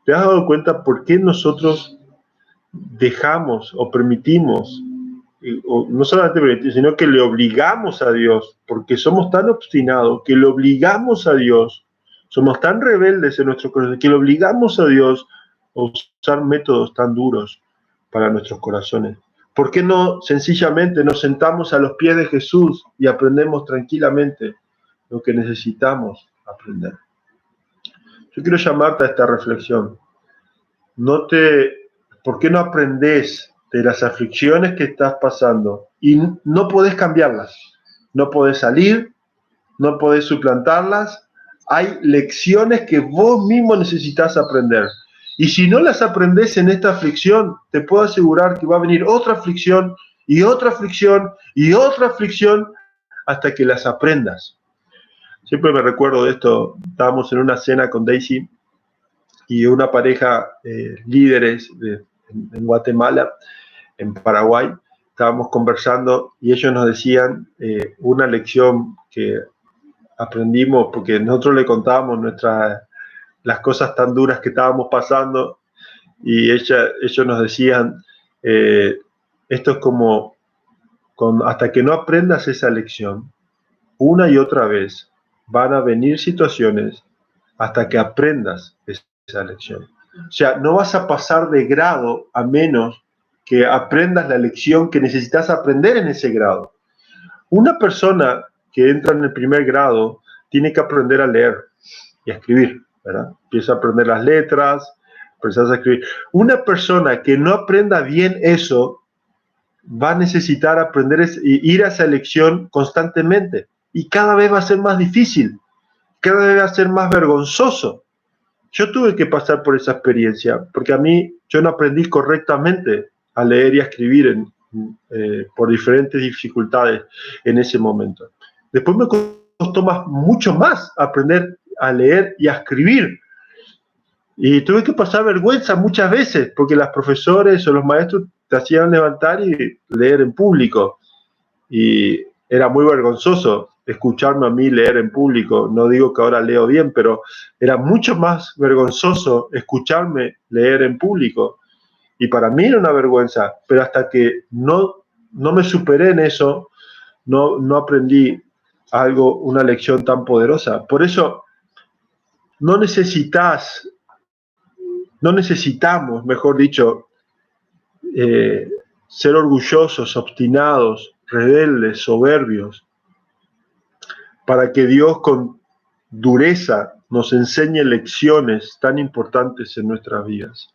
¿Te has dado cuenta por qué nosotros dejamos o permitimos, o no solamente permitimos, sino que le obligamos a Dios, porque somos tan obstinados que le obligamos a Dios, somos tan rebeldes en nuestro corazón que le obligamos a Dios a usar métodos tan duros para nuestros corazones? ¿Por qué no sencillamente nos sentamos a los pies de Jesús y aprendemos tranquilamente lo que necesitamos aprender? Yo quiero llamarte a esta reflexión. ¿Por qué no aprendes de las aflicciones que estás pasando y no podés cambiarlas? No podés salir, no podés suplantarlas. Hay lecciones que vos mismo necesitas aprender. Y si no las aprendés en esta aflicción, te puedo asegurar que va a venir otra aflicción y otra aflicción y otra aflicción hasta que las aprendas. Siempre me recuerdo de esto. Estábamos en una cena con Daisy y una pareja líderes en Guatemala, en Paraguay. Estábamos conversando y ellos nos decían una lección que aprendimos, porque nosotros le contábamos las cosas tan duras que estábamos pasando, y ellos nos decían, esto es como, hasta que no aprendas esa lección, una y otra vez van a venir situaciones hasta que aprendas esa lección. O sea, no vas a pasar de grado a menos que aprendas la lección que necesitas aprender en ese grado. Una persona que entra en el primer grado tiene que aprender a leer y a escribir, ¿verdad? Empieza a aprender las letras, empiezas a escribir. Una persona que no aprenda bien eso va a necesitar aprender ir a esa lección constantemente, y cada vez va a ser más difícil, cada vez va a ser más vergonzoso. Yo tuve que pasar por esa experiencia, porque yo no aprendí correctamente a leer y a escribir por diferentes dificultades en ese momento. Después me costó mucho más aprender a leer y a escribir. Y tuve que pasar vergüenza muchas veces, porque los profesores o los maestros te hacían levantar y leer en público. Y era muy vergonzoso escucharme a mí leer en público. No digo que ahora leo bien, pero era mucho más vergonzoso escucharme leer en público. Y para mí era una vergüenza, pero hasta que no me superé en eso, no aprendí una lección tan poderosa. Por eso no necesitamos, mejor dicho, ser orgullosos, obstinados, rebeldes, soberbios, para que Dios con dureza nos enseñe lecciones tan importantes en nuestras vidas.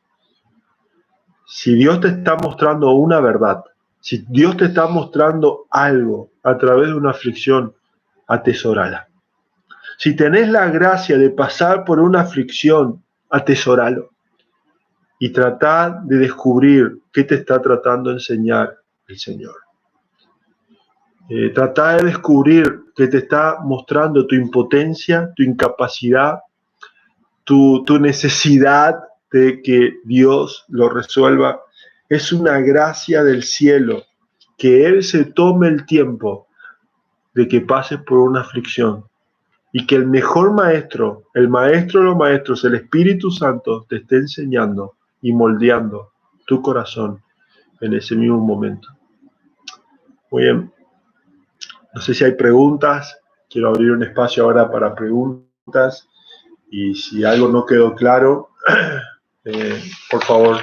Si Dios te está mostrando una verdad, si Dios te está mostrando algo a través de una aflicción, atesórala. Si tenés la gracia de pasar por una aflicción, atesóralo. Y trata de descubrir qué te está tratando de enseñar el Señor. Trata de descubrir que te está mostrando tu impotencia, tu incapacidad, tu necesidad de que Dios lo resuelva. Es una gracia del cielo que Él se tome el tiempo de que pases por una aflicción, y que el mejor maestro, el maestro de los maestros, el Espíritu Santo, te esté enseñando y moldeando tu corazón en ese mismo momento. Muy bien. No sé si hay preguntas. Quiero abrir un espacio ahora para preguntas. Y si algo no quedó claro, por favor,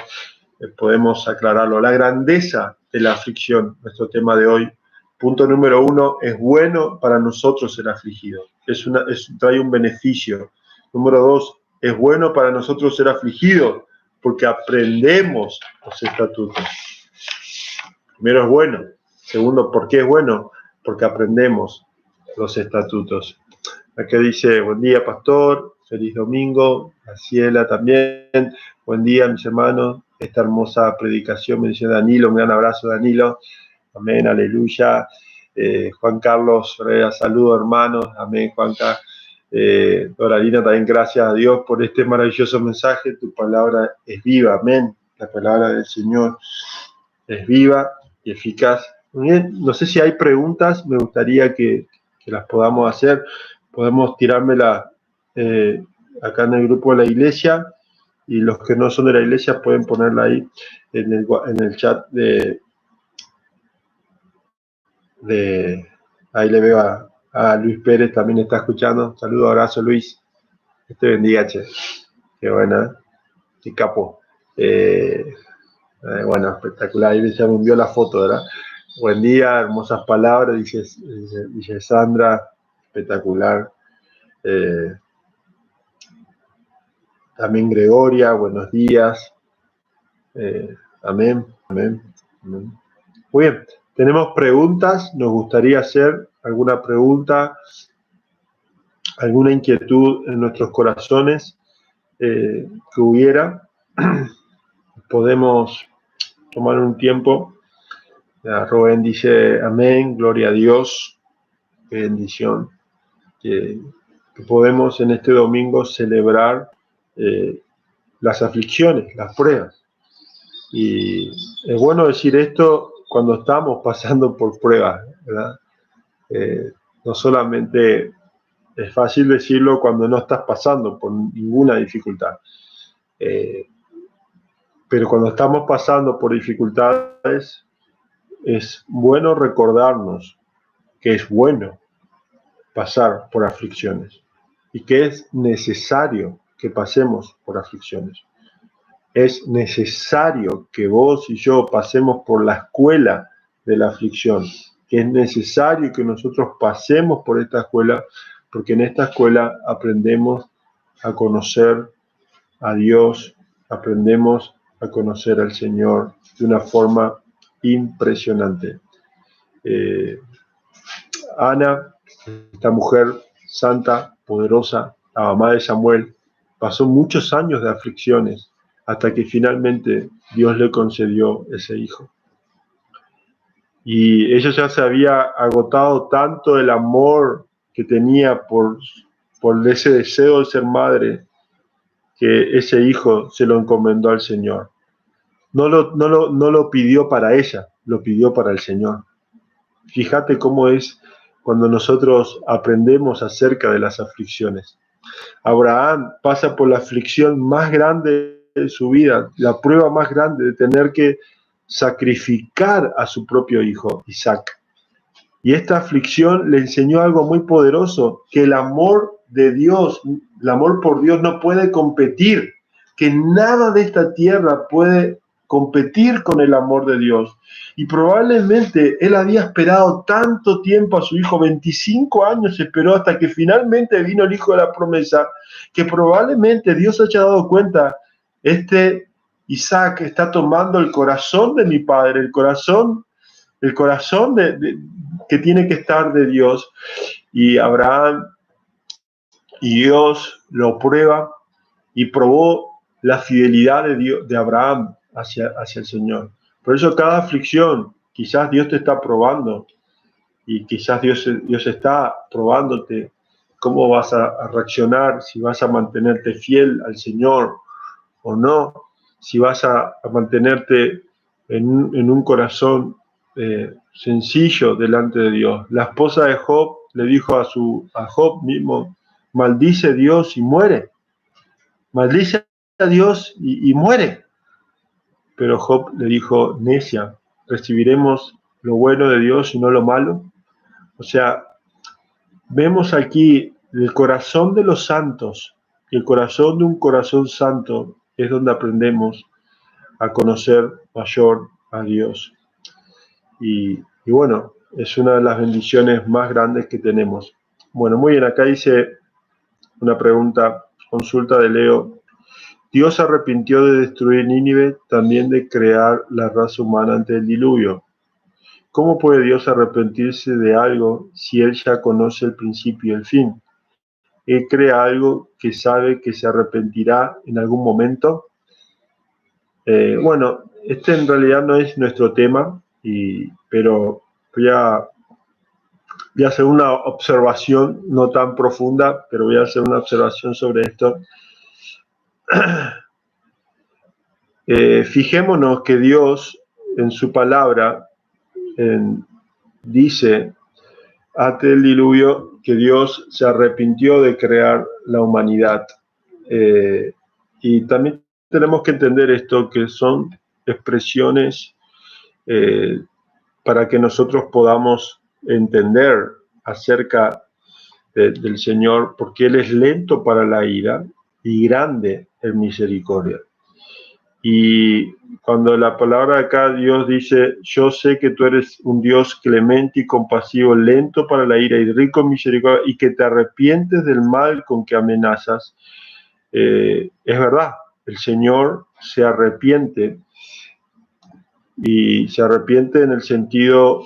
podemos aclararlo. La grandeza de la aflicción, nuestro tema de hoy. Punto número 1, es bueno para nosotros ser afligidos. Trae un beneficio. Número 2, es bueno para nosotros ser afligidos porque aprendemos los estatutos. Primero, es bueno. Segundo, ¿por qué es bueno? Porque aprendemos los estatutos. Acá dice, buen día, pastor, feliz domingo. Graciela también, buen día, mis hermanos. Esta hermosa predicación me dice Danilo, un gran abrazo, Danilo. Amén, aleluya. Juan Carlos Herrera, saludos, hermanos. Amén, Juanca. Doralina, también gracias a Dios por este maravilloso mensaje. Tu palabra es viva, amén. La palabra del Señor es viva y eficaz. Bien, no sé si hay preguntas, me gustaría que las podamos hacer. Podemos tirármela acá en el grupo de la iglesia, y los que no son de la iglesia pueden ponerla ahí en el chat ahí le veo a Luis Pérez, también está escuchando. Saludos, abrazo, Luis. Que te bendiga, che. Qué buena, qué capo. Bueno, espectacular. Ahí ya me envió la foto, ¿verdad? Buen día, hermosas palabras, dice Sandra. Espectacular. También Gregoria, buenos días. Amén, amén, amén. Muy bien, tenemos preguntas. Nos gustaría hacer alguna pregunta, alguna inquietud en nuestros corazones que hubiera. Podemos tomar un tiempo. Rubén dice amén, gloria a Dios, qué bendición. Que podemos en este domingo celebrar las aflicciones, las pruebas. Y es bueno decir esto cuando estamos pasando por pruebas, ¿verdad? No solamente es fácil decirlo cuando no estás pasando por ninguna dificultad, pero cuando estamos pasando por dificultades, es bueno recordarnos que es bueno pasar por aflicciones y que es necesario que pasemos por aflicciones. Es necesario que vos y yo pasemos por la escuela de la aflicción, que es necesario que nosotros pasemos por esta escuela, porque en esta escuela aprendemos a conocer a Dios, aprendemos a conocer al Señor de una forma impresionante. Ana, esta mujer santa, poderosa, la mamá de Samuel, pasó muchos años de aflicciones hasta que finalmente Dios le concedió ese hijo. Y ella ya se había agotado tanto el amor que tenía por ese deseo de ser madre, que ese hijo se lo encomendó al Señor. No lo pidió para ella, lo pidió para el Señor. Fíjate cómo es cuando nosotros aprendemos acerca de las aflicciones. Abraham pasa por la aflicción más grande de su vida, la prueba más grande de tener que sacrificar a su propio hijo, Isaac. Y esta aflicción le enseñó algo muy poderoso, que el amor de Dios, el amor por Dios no puede competir, que nada de esta tierra puede competir con el amor de Dios. Y probablemente él había esperado tanto tiempo a su hijo, 25 años esperó hasta que finalmente vino el hijo de la promesa, que probablemente Dios haya dado cuenta, este Isaac está tomando el corazón de mi padre, el corazón que tiene que estar de Dios. Y Abraham y Dios lo prueba y probó la fidelidad de Dios, de Abraham hacia el Señor. Por eso cada aflicción, quizás Dios te está probando y quizás Dios está probándote cómo vas a reaccionar, si vas a mantenerte fiel al Señor o no, si vas a mantenerte en un corazón sencillo delante de Dios. La esposa de Job le dijo a Job mismo, maldice a Dios y muere. Maldice a Dios y muere. Pero Job le dijo, necia, ¿recibiremos lo bueno de Dios y no lo malo? O sea, vemos aquí el corazón de los santos, el corazón de un corazón santo es donde aprendemos a conocer mayor a Dios. Y bueno, es una de las bendiciones más grandes que tenemos. Bueno, muy bien, acá dice una pregunta, consulta de Leo. Dios se arrepintió de destruir Nínive, también de crear la raza humana ante el diluvio. ¿Cómo puede Dios arrepentirse de algo si Él ya conoce el principio y el fin? Él crea algo que sabe que se arrepentirá en algún momento. Bueno, este en realidad no es nuestro tema, pero voy a hacer una observación no tan profunda, pero voy a hacer una observación sobre esto. Fijémonos que Dios en su palabra dice antes del diluvio que Dios se arrepintió de crear la humanidad. Y también tenemos que entender esto, que son expresiones para que nosotros podamos entender acerca del Señor, porque Él es lento para la ira y grande en misericordia. Y cuando la palabra de acá Dios dice, yo sé que tú eres un Dios clemente y compasivo, lento para la ira y rico en misericordia, y que te arrepientes del mal con que amenazas, es verdad, el Señor se arrepiente, y se arrepiente en el sentido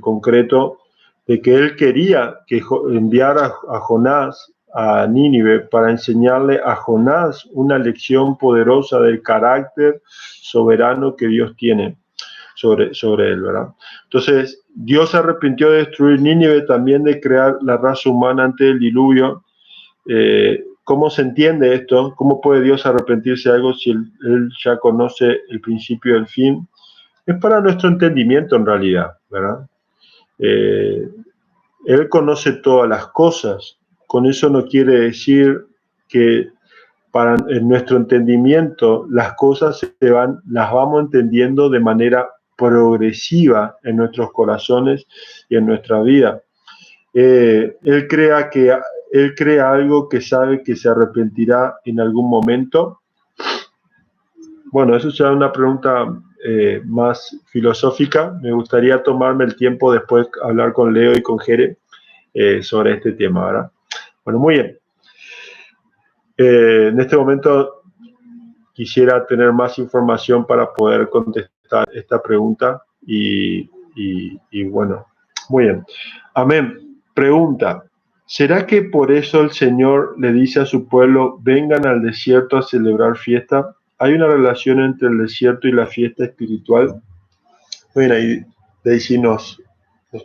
concreto de que Él quería que enviara a Jonás a Nínive para enseñarle a Jonás una lección poderosa del carácter soberano que Dios tiene sobre él, ¿verdad? Entonces, Dios se arrepintió de destruir Nínive, también de crear la raza humana antes del diluvio. ¿Cómo se entiende esto? ¿Cómo puede Dios arrepentirse de algo si él ya conoce el principio y el fin? Es para nuestro entendimiento en realidad, ¿verdad? Él conoce todas las cosas. Con eso no quiere decir que en nuestro entendimiento las cosas las vamos entendiendo de manera progresiva en nuestros corazones y en nuestra vida. Él crea algo que sabe que se arrepentirá en algún momento. Bueno, eso ya es una pregunta más filosófica. Me gustaría tomarme el tiempo después de hablar con Leo y con Jere sobre este tema, ¿verdad? Bueno, muy bien. En este momento quisiera tener más información para poder contestar esta pregunta y bueno, muy bien. Amén. Pregunta. ¿Será que por eso el Señor le dice a su pueblo, vengan al desierto a celebrar fiesta? ¿Hay una relación entre el desierto y la fiesta espiritual? Bueno, ahí Daisy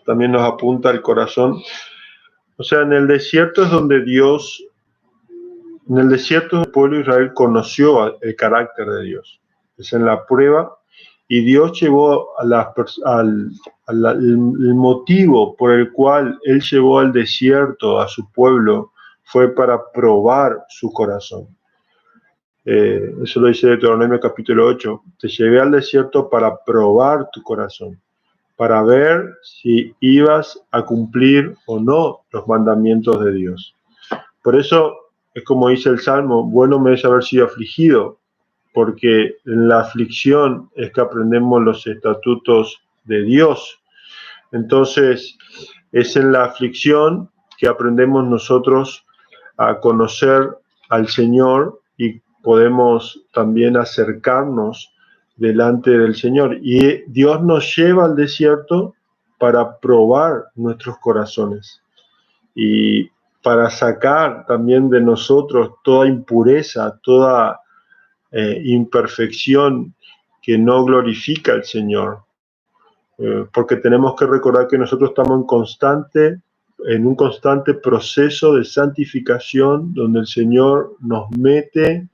también nos apunta al corazón. O sea, en el desierto es donde en el desierto el pueblo de Israel conoció el carácter de Dios. Es en la prueba, y Dios llevó el motivo por el cual Él llevó al desierto a su pueblo fue para probar su corazón. Eso lo dice Deuteronomio capítulo 8. Te llevé al desierto para probar tu corazón, para ver si ibas a cumplir o no los mandamientos de Dios. Por eso es como dice el Salmo, bueno me es haber sido afligido, porque en la aflicción es que aprendemos los estatutos de Dios. Entonces, es en la aflicción que aprendemos nosotros a conocer al Señor y podemos también acercarnos delante del Señor. Y Dios nos lleva al desierto para probar nuestros corazones y para sacar también de nosotros toda impureza, toda imperfección que no glorifica al Señor. Porque tenemos que recordar que nosotros estamos en un constante proceso de santificación donde el Señor nos mete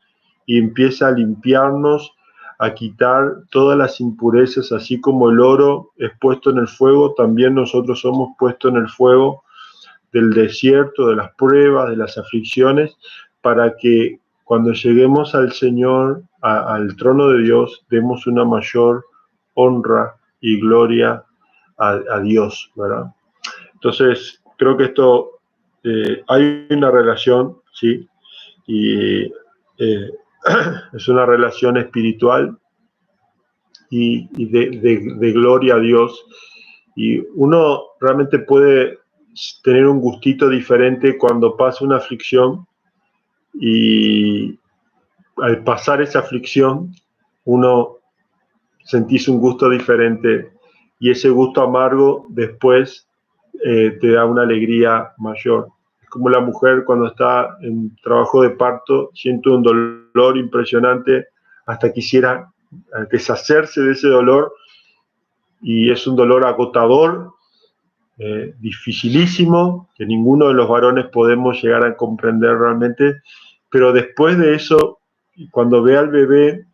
y empieza a limpiarnos, a quitar todas las impurezas, así como el oro es puesto en el fuego, también nosotros somos puestos en el fuego del desierto, de las pruebas, de las aflicciones, para que cuando lleguemos al Señor, al trono de Dios, demos una mayor honra y gloria a Dios, ¿verdad? Entonces, creo que esto, hay una relación, ¿sí? Y es una relación espiritual y de gloria a Dios. Y uno realmente puede tener un gustito diferente cuando pasa una aflicción y al pasar esa aflicción, uno sentís un gusto diferente y ese gusto amargo después te da una alegría mayor. Es como la mujer cuando está en trabajo de parto, siente un dolor impresionante hasta quisiera deshacerse de ese dolor y es un dolor agotador, dificilísimo, que ninguno de los varones podemos llegar a comprender realmente, pero después de eso, cuando ve al bebé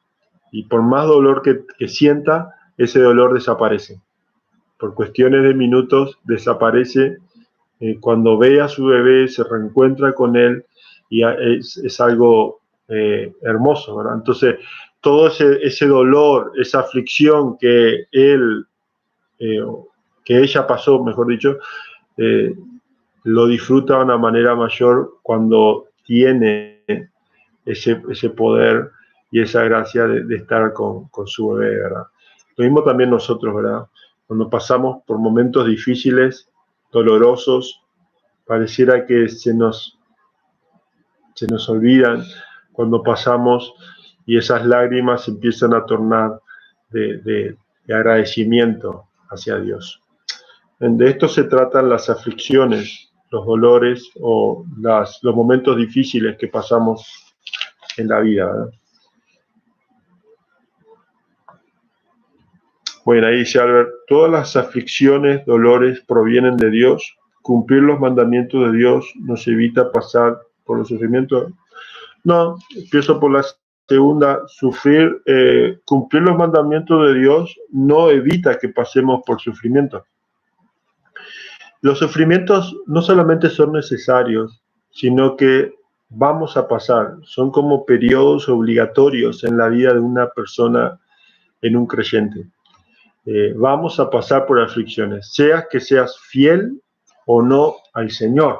y por más dolor que sienta, ese dolor desaparece. Por cuestiones de minutos desaparece. Cuando ve a su bebé, se reencuentra con él y es algo hermoso, ¿verdad? Entonces, todo ese dolor, esa aflicción que que ella pasó, mejor dicho, lo disfruta de una manera mayor cuando tiene ese poder y esa gracia de estar con su bebé, ¿verdad? Lo mismo también nosotros, ¿verdad? Cuando pasamos por momentos difíciles, dolorosos, pareciera que se nos olvidan cuando pasamos y esas lágrimas empiezan a tornar de agradecimiento hacia Dios. De esto se tratan las aflicciones, los dolores o los momentos difíciles que pasamos en la vida, ¿verdad? Bueno, ahí dice Albert, todas las aflicciones, dolores provienen de Dios. Cumplir los mandamientos de Dios nos evita pasar por los sufrimientos. No, empiezo por la segunda. Cumplir los mandamientos de Dios no evita que pasemos por sufrimientos. Los sufrimientos no solamente son necesarios, sino que vamos a pasar. Son como periodos obligatorios en la vida de una persona, en un creyente. Vamos a pasar por aflicciones, sea que seas fiel o no al Señor.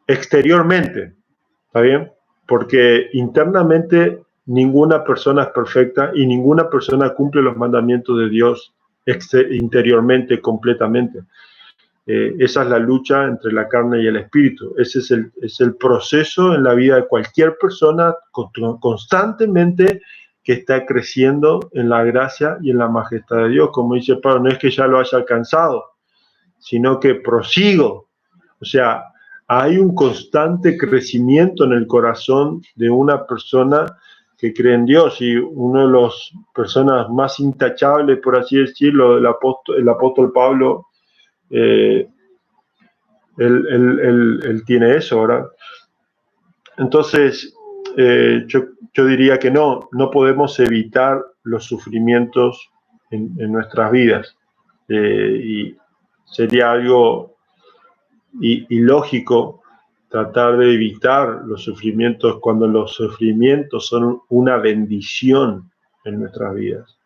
Exteriormente, ¿está bien? Porque internamente ninguna persona es perfecta y ninguna persona cumple los mandamientos de Dios interiormente, completamente. Esa es la lucha entre la carne y el espíritu. Ese es el proceso en la vida de cualquier persona constantemente que está creciendo en la gracia y en la majestad de Dios. Como dice Pablo, no es que ya lo haya alcanzado, sino que prosigo. O sea, hay un constante crecimiento en el corazón de una persona que cree en Dios, y una de las personas más intachables, por así decirlo, el apóstol Pablo, él tiene eso, ¿verdad? Entonces, yo diría que no podemos evitar los sufrimientos en nuestras vidas, y sería algo ilógico tratar de evitar los sufrimientos cuando los sufrimientos son una bendición en nuestras vidas.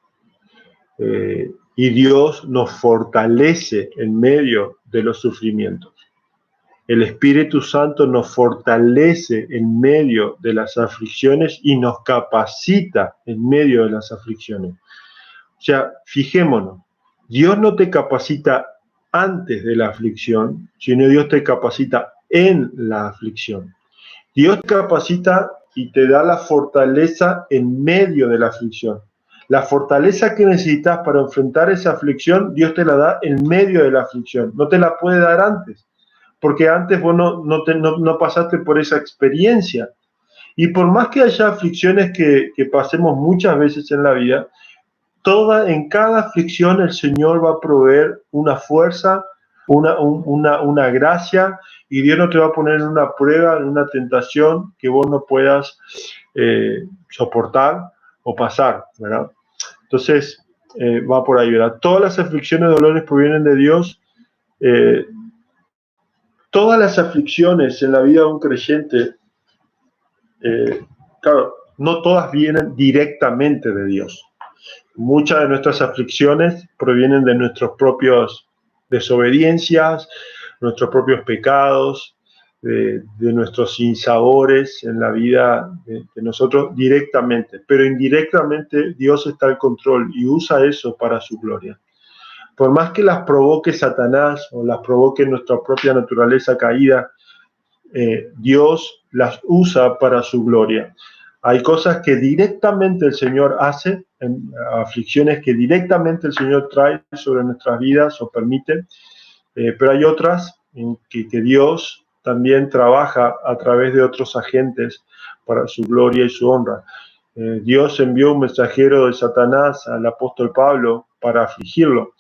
Y Dios nos fortalece en medio de los sufrimientos. El Espíritu Santo nos fortalece en medio de las aflicciones y nos capacita en medio de las aflicciones. O sea, fijémonos, Dios no te capacita antes de la aflicción, sino Dios te capacita en la aflicción. Dios te capacita y te da la fortaleza en medio de la aflicción. La fortaleza que necesitas para enfrentar esa aflicción, Dios te la da en medio de la aflicción. No te la puede dar antes, porque antes vos no pasaste por esa experiencia. Y por más que haya aflicciones que pasemos muchas veces en la vida, en cada aflicción el Señor va a proveer una fuerza, una gracia, y Dios no te va a poner en una prueba, en una tentación que vos no puedas soportar o pasar, ¿verdad? Entonces, va por ahí, ¿verdad? Todas las aflicciones y dolores provienen de Dios. Todas las aflicciones en la vida de un creyente, claro, no todas vienen directamente de Dios. Muchas de nuestras aflicciones provienen de nuestras propias desobediencias, nuestros propios pecados, de nuestros sinsabores en la vida de nosotros directamente, pero indirectamente Dios está al control y usa eso para su gloria. Por más que las provoque Satanás o las provoque nuestra propia naturaleza caída, Dios las usa para su gloria. Hay cosas que directamente el Señor hace, aflicciones que directamente el Señor trae sobre nuestras vidas o permite, pero hay otras en que Dios también trabaja a través de otros agentes para su gloria y su honra. Dios envió un mensajero de Satanás al apóstol Pablo para afligirlo.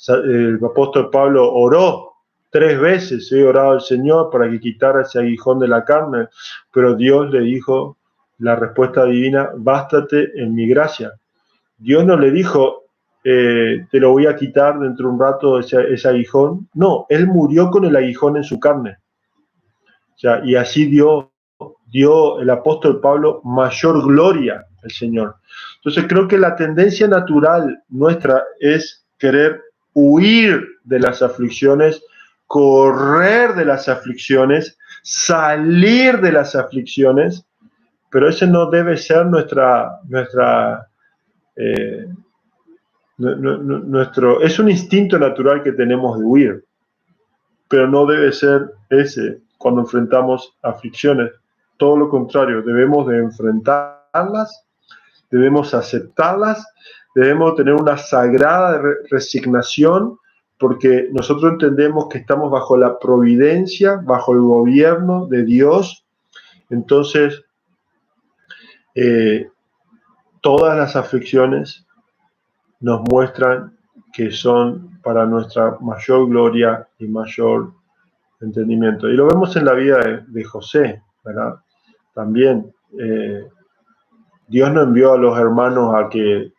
El apóstol Pablo oró 3 veces, he orado al Señor para que quitara ese aguijón de la carne, pero Dios le dijo la respuesta divina: bástate en mi gracia. Dios no le dijo, te lo voy a quitar dentro de un rato ese aguijón. No, él murió con el aguijón en su carne. O sea, y así dio el apóstol Pablo mayor gloria al Señor. Entonces creo que la tendencia natural nuestra es querer huir de las aflicciones, correr de las aflicciones, salir de las aflicciones, pero ese no debe ser nuestro, es un instinto natural que tenemos de huir, pero no debe ser ese cuando enfrentamos aflicciones. Todo lo contrario, debemos de enfrentarlas, debemos aceptarlas, debemos tener una sagrada resignación, porque nosotros entendemos que estamos bajo la providencia, bajo el gobierno de Dios. Entonces, todas las aflicciones nos muestran que son para nuestra mayor gloria y mayor entendimiento. Y lo vemos en la vida de José, ¿verdad? También Dios no envió a los hermanos a que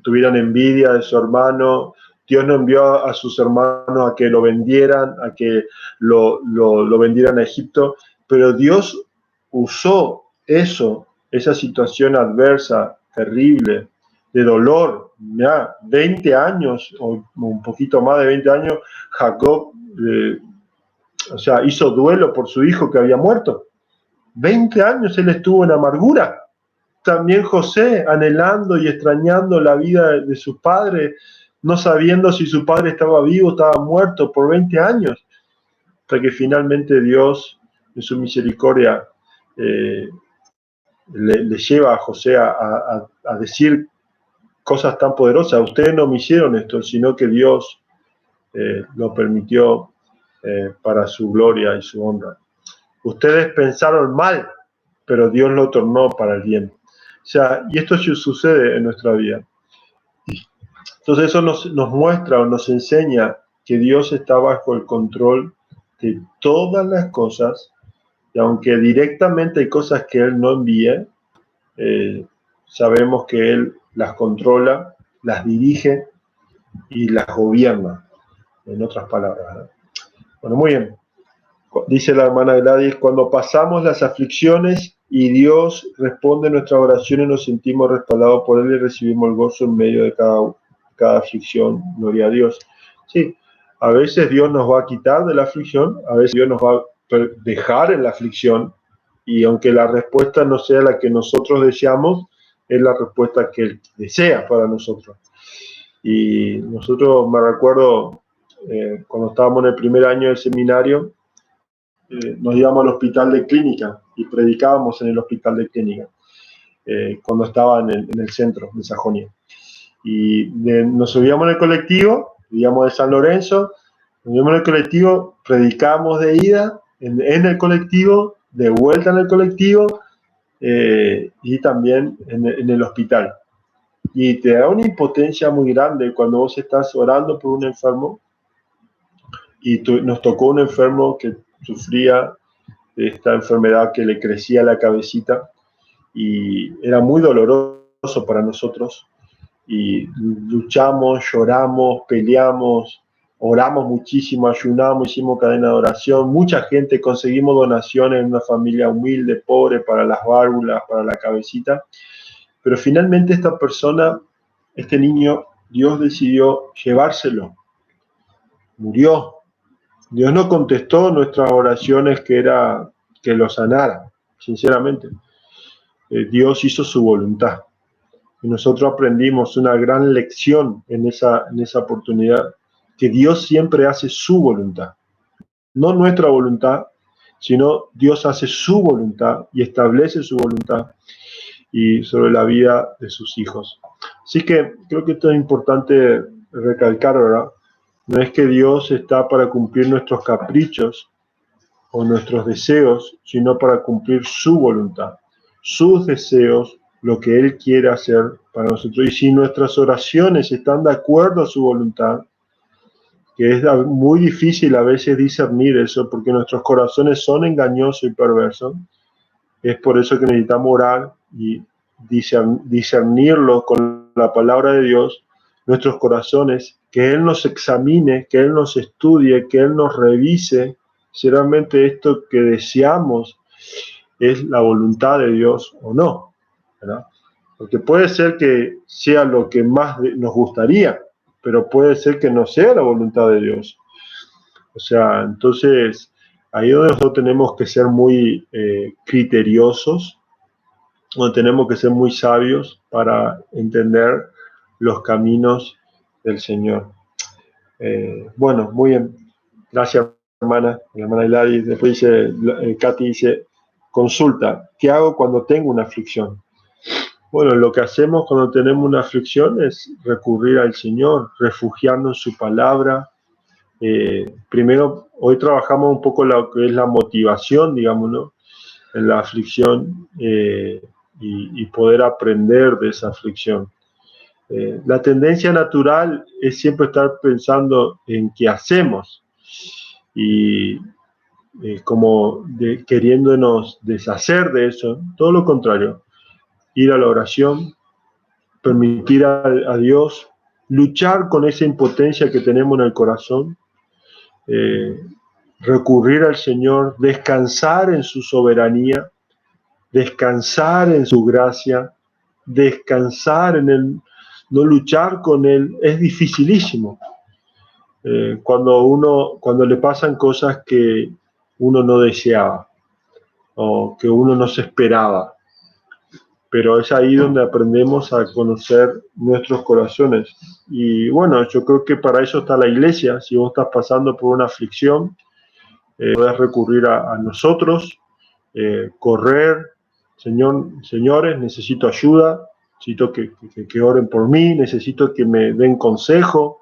tuvieran envidia de su hermano. Dios no envió a sus hermanos a que lo vendieran, a que lo vendieran a Egipto, pero Dios usó esa situación adversa, terrible, de dolor. Ya 20 años, o un poquito más de 20 años, Jacob hizo duelo por su hijo que había muerto. 20 años él estuvo en amargura. También José, anhelando y extrañando la vida de su padre, no sabiendo si su padre estaba vivo o estaba muerto por 20 años, hasta que finalmente Dios, en su misericordia, le lleva a José a decir cosas tan poderosas. Ustedes no me hicieron esto, sino que Dios lo permitió para su gloria y su honra. Ustedes pensaron mal, pero Dios lo tornó para el bien. O sea, y esto sucede en nuestra vida. Entonces eso nos muestra o nos enseña que Dios está bajo el control de todas las cosas, y aunque directamente hay cosas que Él no envía, sabemos que Él las controla, las dirige y las gobierna, en otras palabras, ¿no? Bueno, muy bien. Dice la hermana Gladys: cuando pasamos las aflicciones y Dios responde nuestras oraciones, nos sentimos respaldados por Él y recibimos el gozo en medio de cada aflicción. Gloria a Dios. Sí, a veces Dios nos va a quitar de la aflicción, a veces Dios nos va a dejar en la aflicción, y aunque la respuesta no sea la que nosotros deseamos, es la respuesta que Él desea para nosotros. Y nosotros, me recuerdo, cuando estábamos en el primer año del seminario, nos íbamos al hospital de clínica y predicábamos en el hospital de clínica, cuando estaba en el centro de Sajonia. Y nos subíamos en el colectivo, íbamos de San Lorenzo, nos subíamos en el colectivo, predicábamos de ida en el colectivo, de vuelta en el colectivo, y también en el hospital. Y te da una impotencia muy grande cuando vos estás orando por un enfermo, y nos tocó un enfermo que sufría de esta enfermedad que le crecía la cabecita, y era muy doloroso para nosotros, y luchamos, lloramos, peleamos, oramos muchísimo, ayunamos, hicimos cadena de oración, mucha gente, conseguimos donaciones en una familia humilde, pobre, para las válvulas, para la cabecita, pero finalmente esta persona, este niño, Dios decidió llevárselo, murió. Dios no contestó nuestras oraciones que era que lo sanara, sinceramente. Dios hizo su voluntad. Y nosotros aprendimos una gran lección en esa oportunidad, que Dios siempre hace su voluntad. No nuestra voluntad, sino Dios hace su voluntad y establece su voluntad y sobre la vida de sus hijos. Así que creo que esto es importante recalcar, ¿verdad? No es que Dios está para cumplir nuestros caprichos o nuestros deseos, sino para cumplir su voluntad, sus deseos, lo que Él quiere hacer para nosotros. Y si nuestras oraciones están de acuerdo a su voluntad, que es muy difícil a veces discernir eso, porque nuestros corazones son engañosos y perversos, es por eso que necesitamos orar y discernirlo con la palabra de Dios, nuestros corazones, que Él nos examine, que Él nos estudie, que Él nos revise si realmente esto que deseamos es la voluntad de Dios o no, ¿verdad? Porque puede ser que sea lo que más nos gustaría, pero puede ser que no sea la voluntad de Dios. O sea, entonces, ahí es donde nosotros tenemos que ser muy criteriosos, donde tenemos que ser muy sabios para entender los caminos del Señor. Bueno, muy bien. Gracias, hermana Hilari. Después dice, Katy dice, consulta, ¿qué hago cuando tengo una aflicción? Bueno, lo que hacemos cuando tenemos una aflicción es recurrir al Señor, refugiarnos en su palabra. Primero, hoy trabajamos un poco lo que es la motivación, digamos, ¿no? En la aflicción y poder aprender de esa aflicción. La tendencia natural es siempre estar pensando en qué hacemos y queriéndonos deshacer de eso. Todo lo contrario, ir a la oración, permitir a Dios luchar con esa impotencia que tenemos en el corazón, recurrir al Señor, descansar en su soberanía, descansar en su gracia, descansar en Él, no luchar con Él, es dificilísimo. Cuando le pasan cosas que uno no deseaba o que uno no se esperaba. Pero es ahí donde aprendemos a conocer nuestros corazones. Y bueno, yo creo que para eso está la iglesia. Si vos estás pasando por una aflicción, puedes recurrir a nosotros, correr, señores, necesito ayuda, necesito que oren por mí, necesito que me den consejo,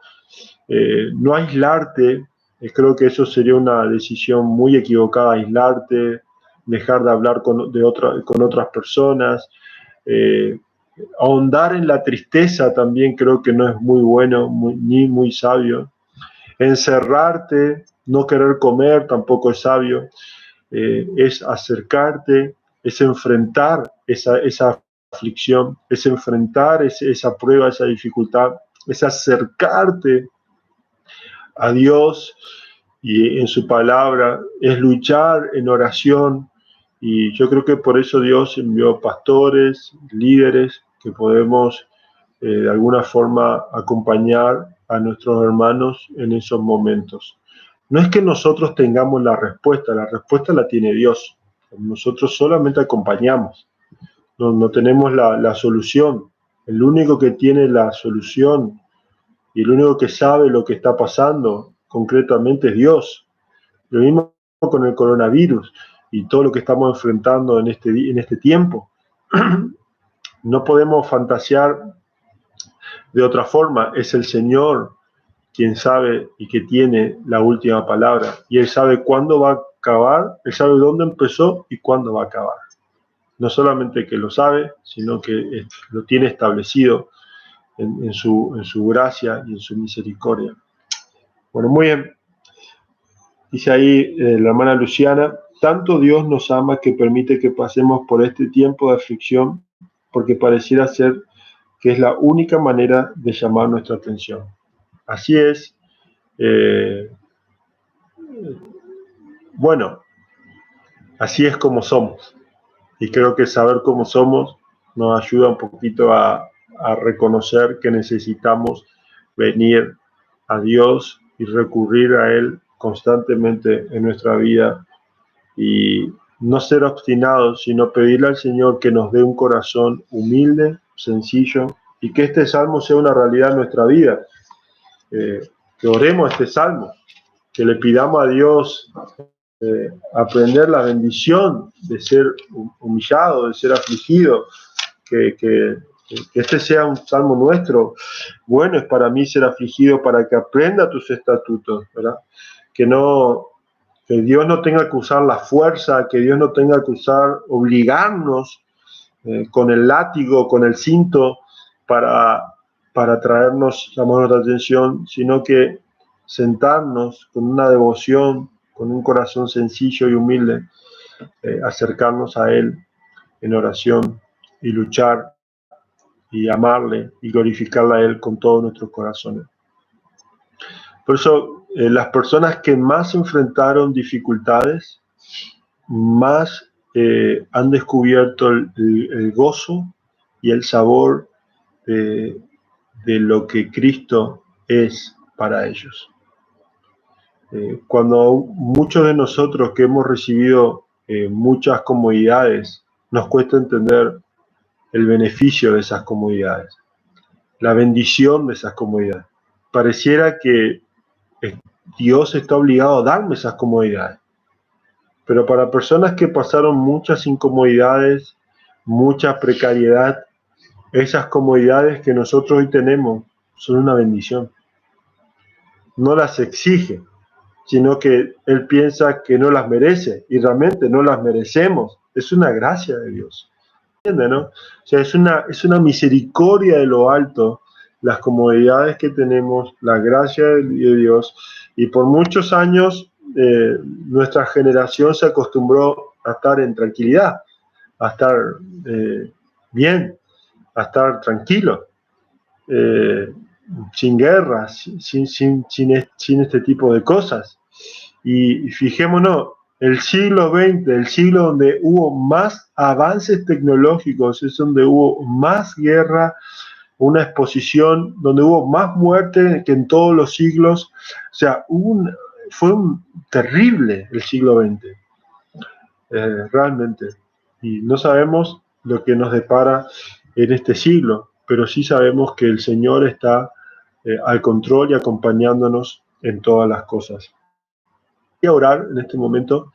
no aislarte. Creo que eso sería una decisión muy equivocada, aislarte, dejar de hablar con otras personas, ahondar en la tristeza también creo que no es muy bueno, ni muy sabio. Encerrarte, no querer comer tampoco es sabio. Es acercarte, es enfrentar esa aflicción, es enfrentar esa prueba, esa dificultad, es acercarte a Dios y en su palabra, es luchar en oración. Y yo creo que por eso Dios envió pastores, líderes, que podemos de alguna forma acompañar a nuestros hermanos en esos momentos. No es que nosotros tengamos la respuesta la tiene Dios. Nosotros solamente acompañamos, no tenemos la solución. El único que tiene la solución y el único que sabe lo que está pasando concretamente es Dios. Lo mismo con el coronavirus y todo lo que estamos enfrentando en este tiempo. No podemos fantasear de otra forma. Es el Señor quien sabe y que tiene la última palabra. Y Él sabe cuándo va a acabar, Él sabe dónde empezó y cuándo va a acabar. No solamente que lo sabe, sino que lo tiene establecido en su gracia y en su misericordia. Bueno, muy bien. Dice ahí la hermana Luciana, tanto Dios nos ama que permite que pasemos por este tiempo de aflicción, porque pareciera ser que es la única manera de llamar nuestra atención. Así es. Bueno, así es como somos. Y creo que saber cómo somos nos ayuda un poquito a reconocer que necesitamos venir a Dios y recurrir a Él constantemente en nuestra vida y no ser obstinados, sino pedirle al Señor que nos dé un corazón humilde, sencillo y que este salmo sea una realidad en nuestra vida. que oremos este salmo, que le pidamos a Dios aprender la bendición de ser humillado, de ser afligido, que este sea un salmo nuestro. Bueno es para mí ser afligido para que aprenda tus estatutos, ¿verdad? Que Dios no tenga que usar la fuerza, que Dios no tenga que obligarnos con el látigo, con el cinto, para traernos, llamar nuestra atención, sino que sentarnos con una devoción, con un corazón sencillo y humilde, acercarnos a Él en oración y luchar y amarle y glorificarle a Él con todos nuestros corazones. Por eso, las personas que más enfrentaron dificultades, más han descubierto el gozo y el sabor de lo que Cristo es para ellos. Cuando muchos de nosotros que hemos recibido muchas comodidades, nos cuesta entender el beneficio de esas comodidades, la bendición de esas comodidades. Pareciera que Dios está obligado a darme esas comodidades. Pero para personas que pasaron muchas incomodidades, mucha precariedad, esas comodidades que nosotros hoy tenemos son una bendición. No las exige, sino que Él piensa que no las merece, y realmente no las merecemos. Es una gracia de Dios. ¿Entiendes, no? O sea, es una misericordia de lo alto, las comodidades que tenemos, la gracia de Dios, y por muchos años nuestra generación se acostumbró a estar en tranquilidad, a estar bien, a estar tranquilo, sin guerras, sin este tipo de cosas. Y fijémonos, el siglo XX, el siglo donde hubo más avances tecnológicos, es donde hubo más guerra, una exposición, donde hubo más muerte que en todos los siglos. O sea, fue terrible el siglo XX, realmente. Y no sabemos lo que nos depara en este siglo, pero sí sabemos que el Señor está al control y acompañándonos en todas las cosas. Voy a orar en este momento,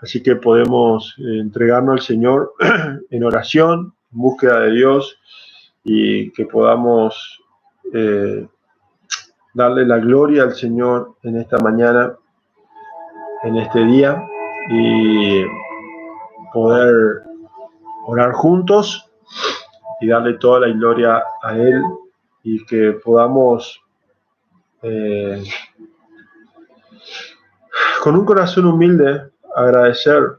así que podemos entregarnos al Señor en oración, en búsqueda de Dios, y que podamos darle la gloria al Señor en esta mañana, en este día, y poder orar juntos y darle toda la gloria a Él, y que podamos con un corazón humilde agradecer,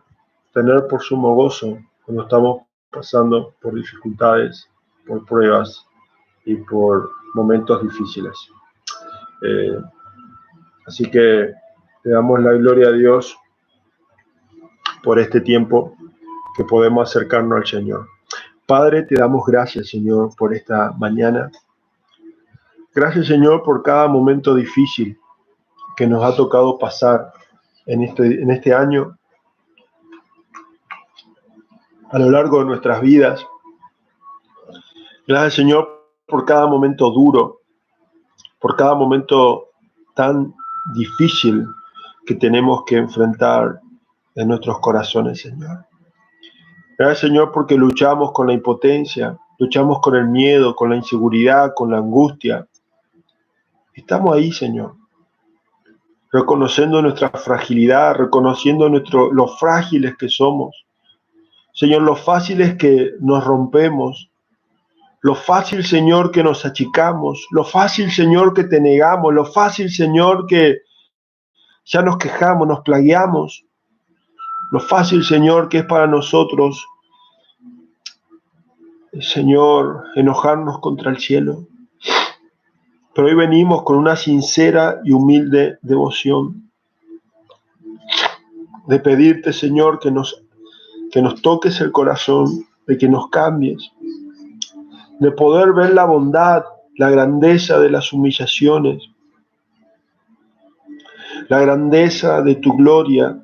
tener por sumo gozo cuando estamos pasando por dificultades, por pruebas y por momentos difíciles. Así que le damos la gloria a Dios por este tiempo que podemos acercarnos al Señor. Padre, te damos gracias, Señor, por esta mañana. Gracias, Señor, por cada momento difícil que nos ha tocado pasar en este año, a lo largo de nuestras vidas. Gracias, Señor, por cada momento duro, por cada momento tan difícil que tenemos que enfrentar en nuestros corazones, Señor. Gracias, Señor, porque luchamos con la impotencia, luchamos con el miedo, con la inseguridad, con la angustia. Estamos ahí, Señor, reconociendo nuestra fragilidad, reconociendo lo frágiles que somos. Señor, lo fácil es que nos rompemos, lo fácil, Señor, que nos achicamos, lo fácil, Señor, que te negamos, lo fácil, Señor, que ya nos quejamos, nos plagueamos, lo fácil, Señor, que es para nosotros, Señor, enojarnos contra el cielo. Pero hoy venimos con una sincera y humilde devoción de pedirte, Señor, que nos toques el corazón, de que nos cambies, de poder ver la bondad, la grandeza de las humillaciones, la grandeza de tu gloria,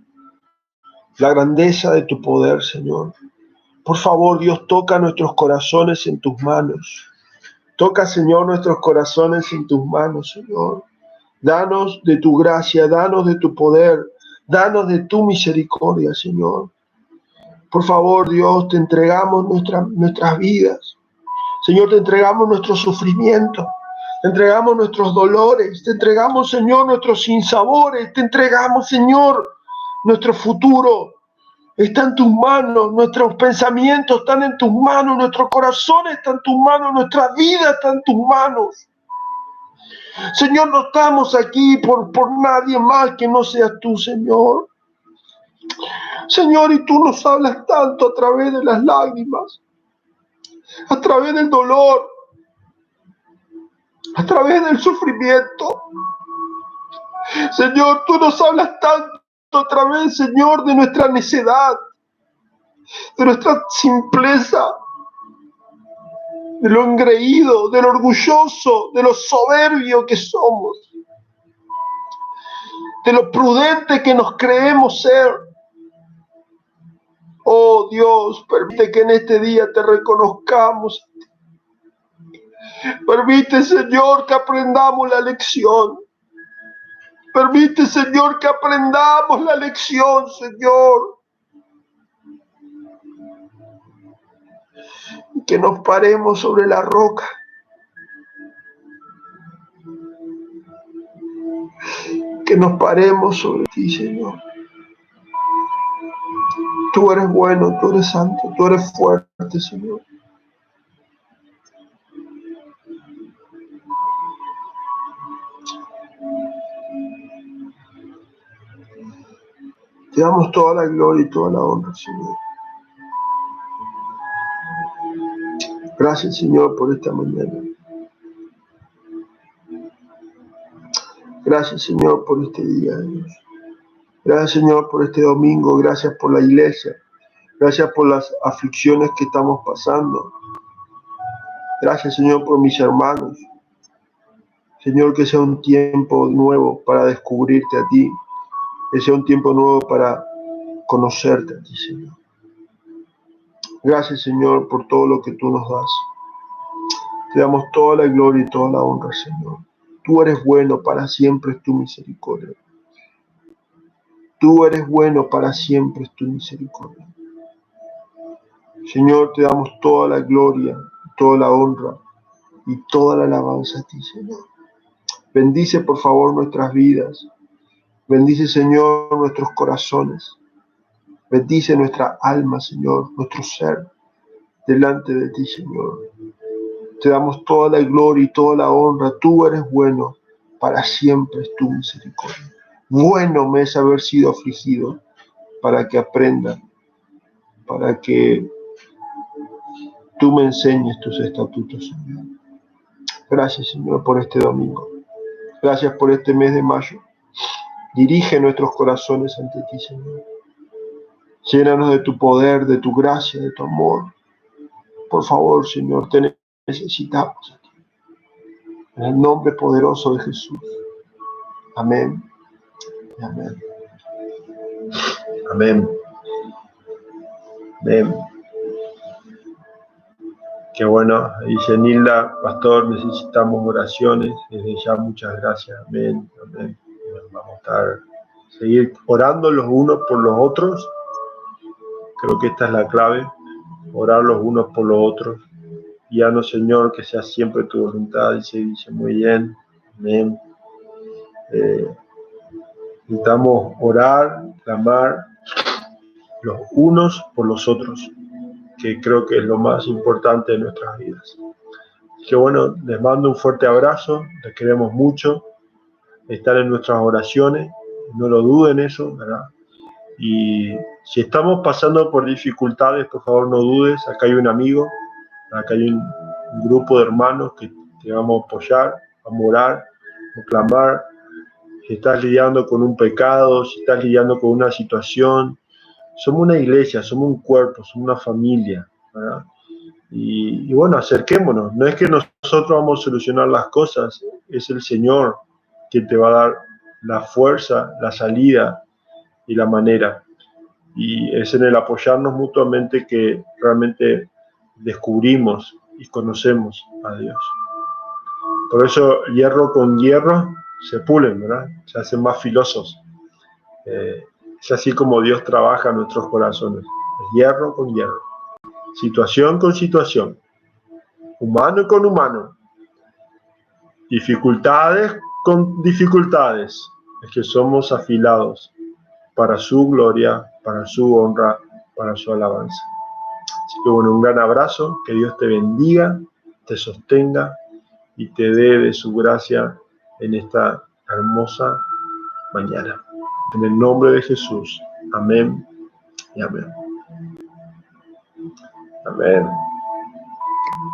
la grandeza de tu poder, Señor. Por favor, Dios, toca nuestros corazones en tus manos. Toca, Señor, nuestros corazones en tus manos, Señor. Danos de tu gracia, danos de tu poder, danos de tu misericordia, Señor. Por favor, Dios, te entregamos nuestras vidas. Señor, te entregamos nuestro sufrimiento, te entregamos nuestros dolores, te entregamos, Señor, nuestros sinsabores, te entregamos, Señor, nuestro futuro. Está en tus manos, nuestros pensamientos están en tus manos, nuestro corazón está en tus manos, nuestra vida está en tus manos. Señor, no estamos aquí por nadie más que no seas tú, Señor. Señor, y tú nos hablas tanto a través de las lágrimas, a través del dolor, a través del sufrimiento. Señor, tú nos hablas tanto a través, Señor, de nuestra necedad, de nuestra simpleza, de lo engreído, de lo orgulloso, de lo soberbio que somos, de lo prudente que nos creemos ser. Oh Dios, permite que en este día te reconozcamos. Permite, Señor, que aprendamos la lección. Permite, Señor, que aprendamos la lección, Señor. Y que nos paremos sobre la roca. Que nos paremos sobre ti, Señor. Tú eres bueno, tú eres santo, tú eres fuerte, Señor. Te damos toda la gloria y toda la honra, Señor. Gracias, Señor, por esta mañana. Gracias, Señor, por este día, Dios. Gracias, Señor, por este domingo. Gracias por la iglesia. Gracias por las aflicciones que estamos pasando. Gracias, Señor, por mis hermanos. Señor, que sea un tiempo nuevo para descubrirte a ti. Que sea un tiempo nuevo para conocerte a ti, Señor. Gracias, Señor, por todo lo que tú nos das. Te damos toda la gloria y toda la honra, Señor. Tú eres bueno, para siempre es tu misericordia. Tú eres bueno, para siempre es tu misericordia. Señor, te damos toda la gloria, toda la honra y toda la alabanza a ti, Señor. Bendice, por favor, nuestras vidas. Bendice, Señor, nuestros corazones. Bendice nuestra alma, Señor, nuestro ser, delante de ti, Señor. Te damos toda la gloria y toda la honra. Tú eres bueno, para siempre es tu misericordia. Bueno me es haber sido afligido, para que aprenda, para que tú me enseñes tus estatutos, Señor. Gracias, Señor, por este domingo. Gracias por este mes de mayo. Dirige nuestros corazones ante ti, Señor. Llénanos de tu poder, de tu gracia, de tu amor. Por favor, Señor, te necesitamos a ti. En el nombre poderoso de Jesús. Amén. Amén. Amén. Amén. Qué bueno, dice Nilda, pastor, necesitamos oraciones. Desde ya muchas gracias. Amén. Amén. Vamos a seguir orando los unos por los otros. Creo que esta es la clave. Orar los unos por los otros. Guíanos, Señor, que sea siempre tu voluntad. Dice muy bien. Amén. Necesitamos orar, clamar los unos por los otros, que creo que es lo más importante de nuestras vidas. Que bueno, les mando un fuerte abrazo, les queremos mucho, estar en nuestras oraciones, no lo duden eso, ¿verdad? Y si estamos pasando por dificultades, por favor no dudes, acá hay un amigo, acá hay un grupo de hermanos que te vamos a apoyar, vamos a orar, vamos a clamar. Si estás lidiando con un pecado, si estás lidiando con una situación, somos una iglesia, somos un cuerpo, somos una familia, ¿verdad? Y bueno, acerquémonos. No es que nosotros vamos a solucionar las cosas, es el Señor quien te va a dar la fuerza, la salida y la manera. Y es en el apoyarnos mutuamente que realmente descubrimos y conocemos a Dios. Por eso, hierro con hierro se pulen, ¿verdad? Se hacen más filosos. Es así como Dios trabaja en nuestros corazones, hierro con hierro, situación con situación, humano con humano, dificultades con dificultades. Es que somos afilados para su gloria, para su honra, para su alabanza. Así que bueno, un gran abrazo, que Dios te bendiga, te sostenga y te dé de su gracia en esta hermosa mañana. En el nombre de Jesús. Amén y amén. Amén.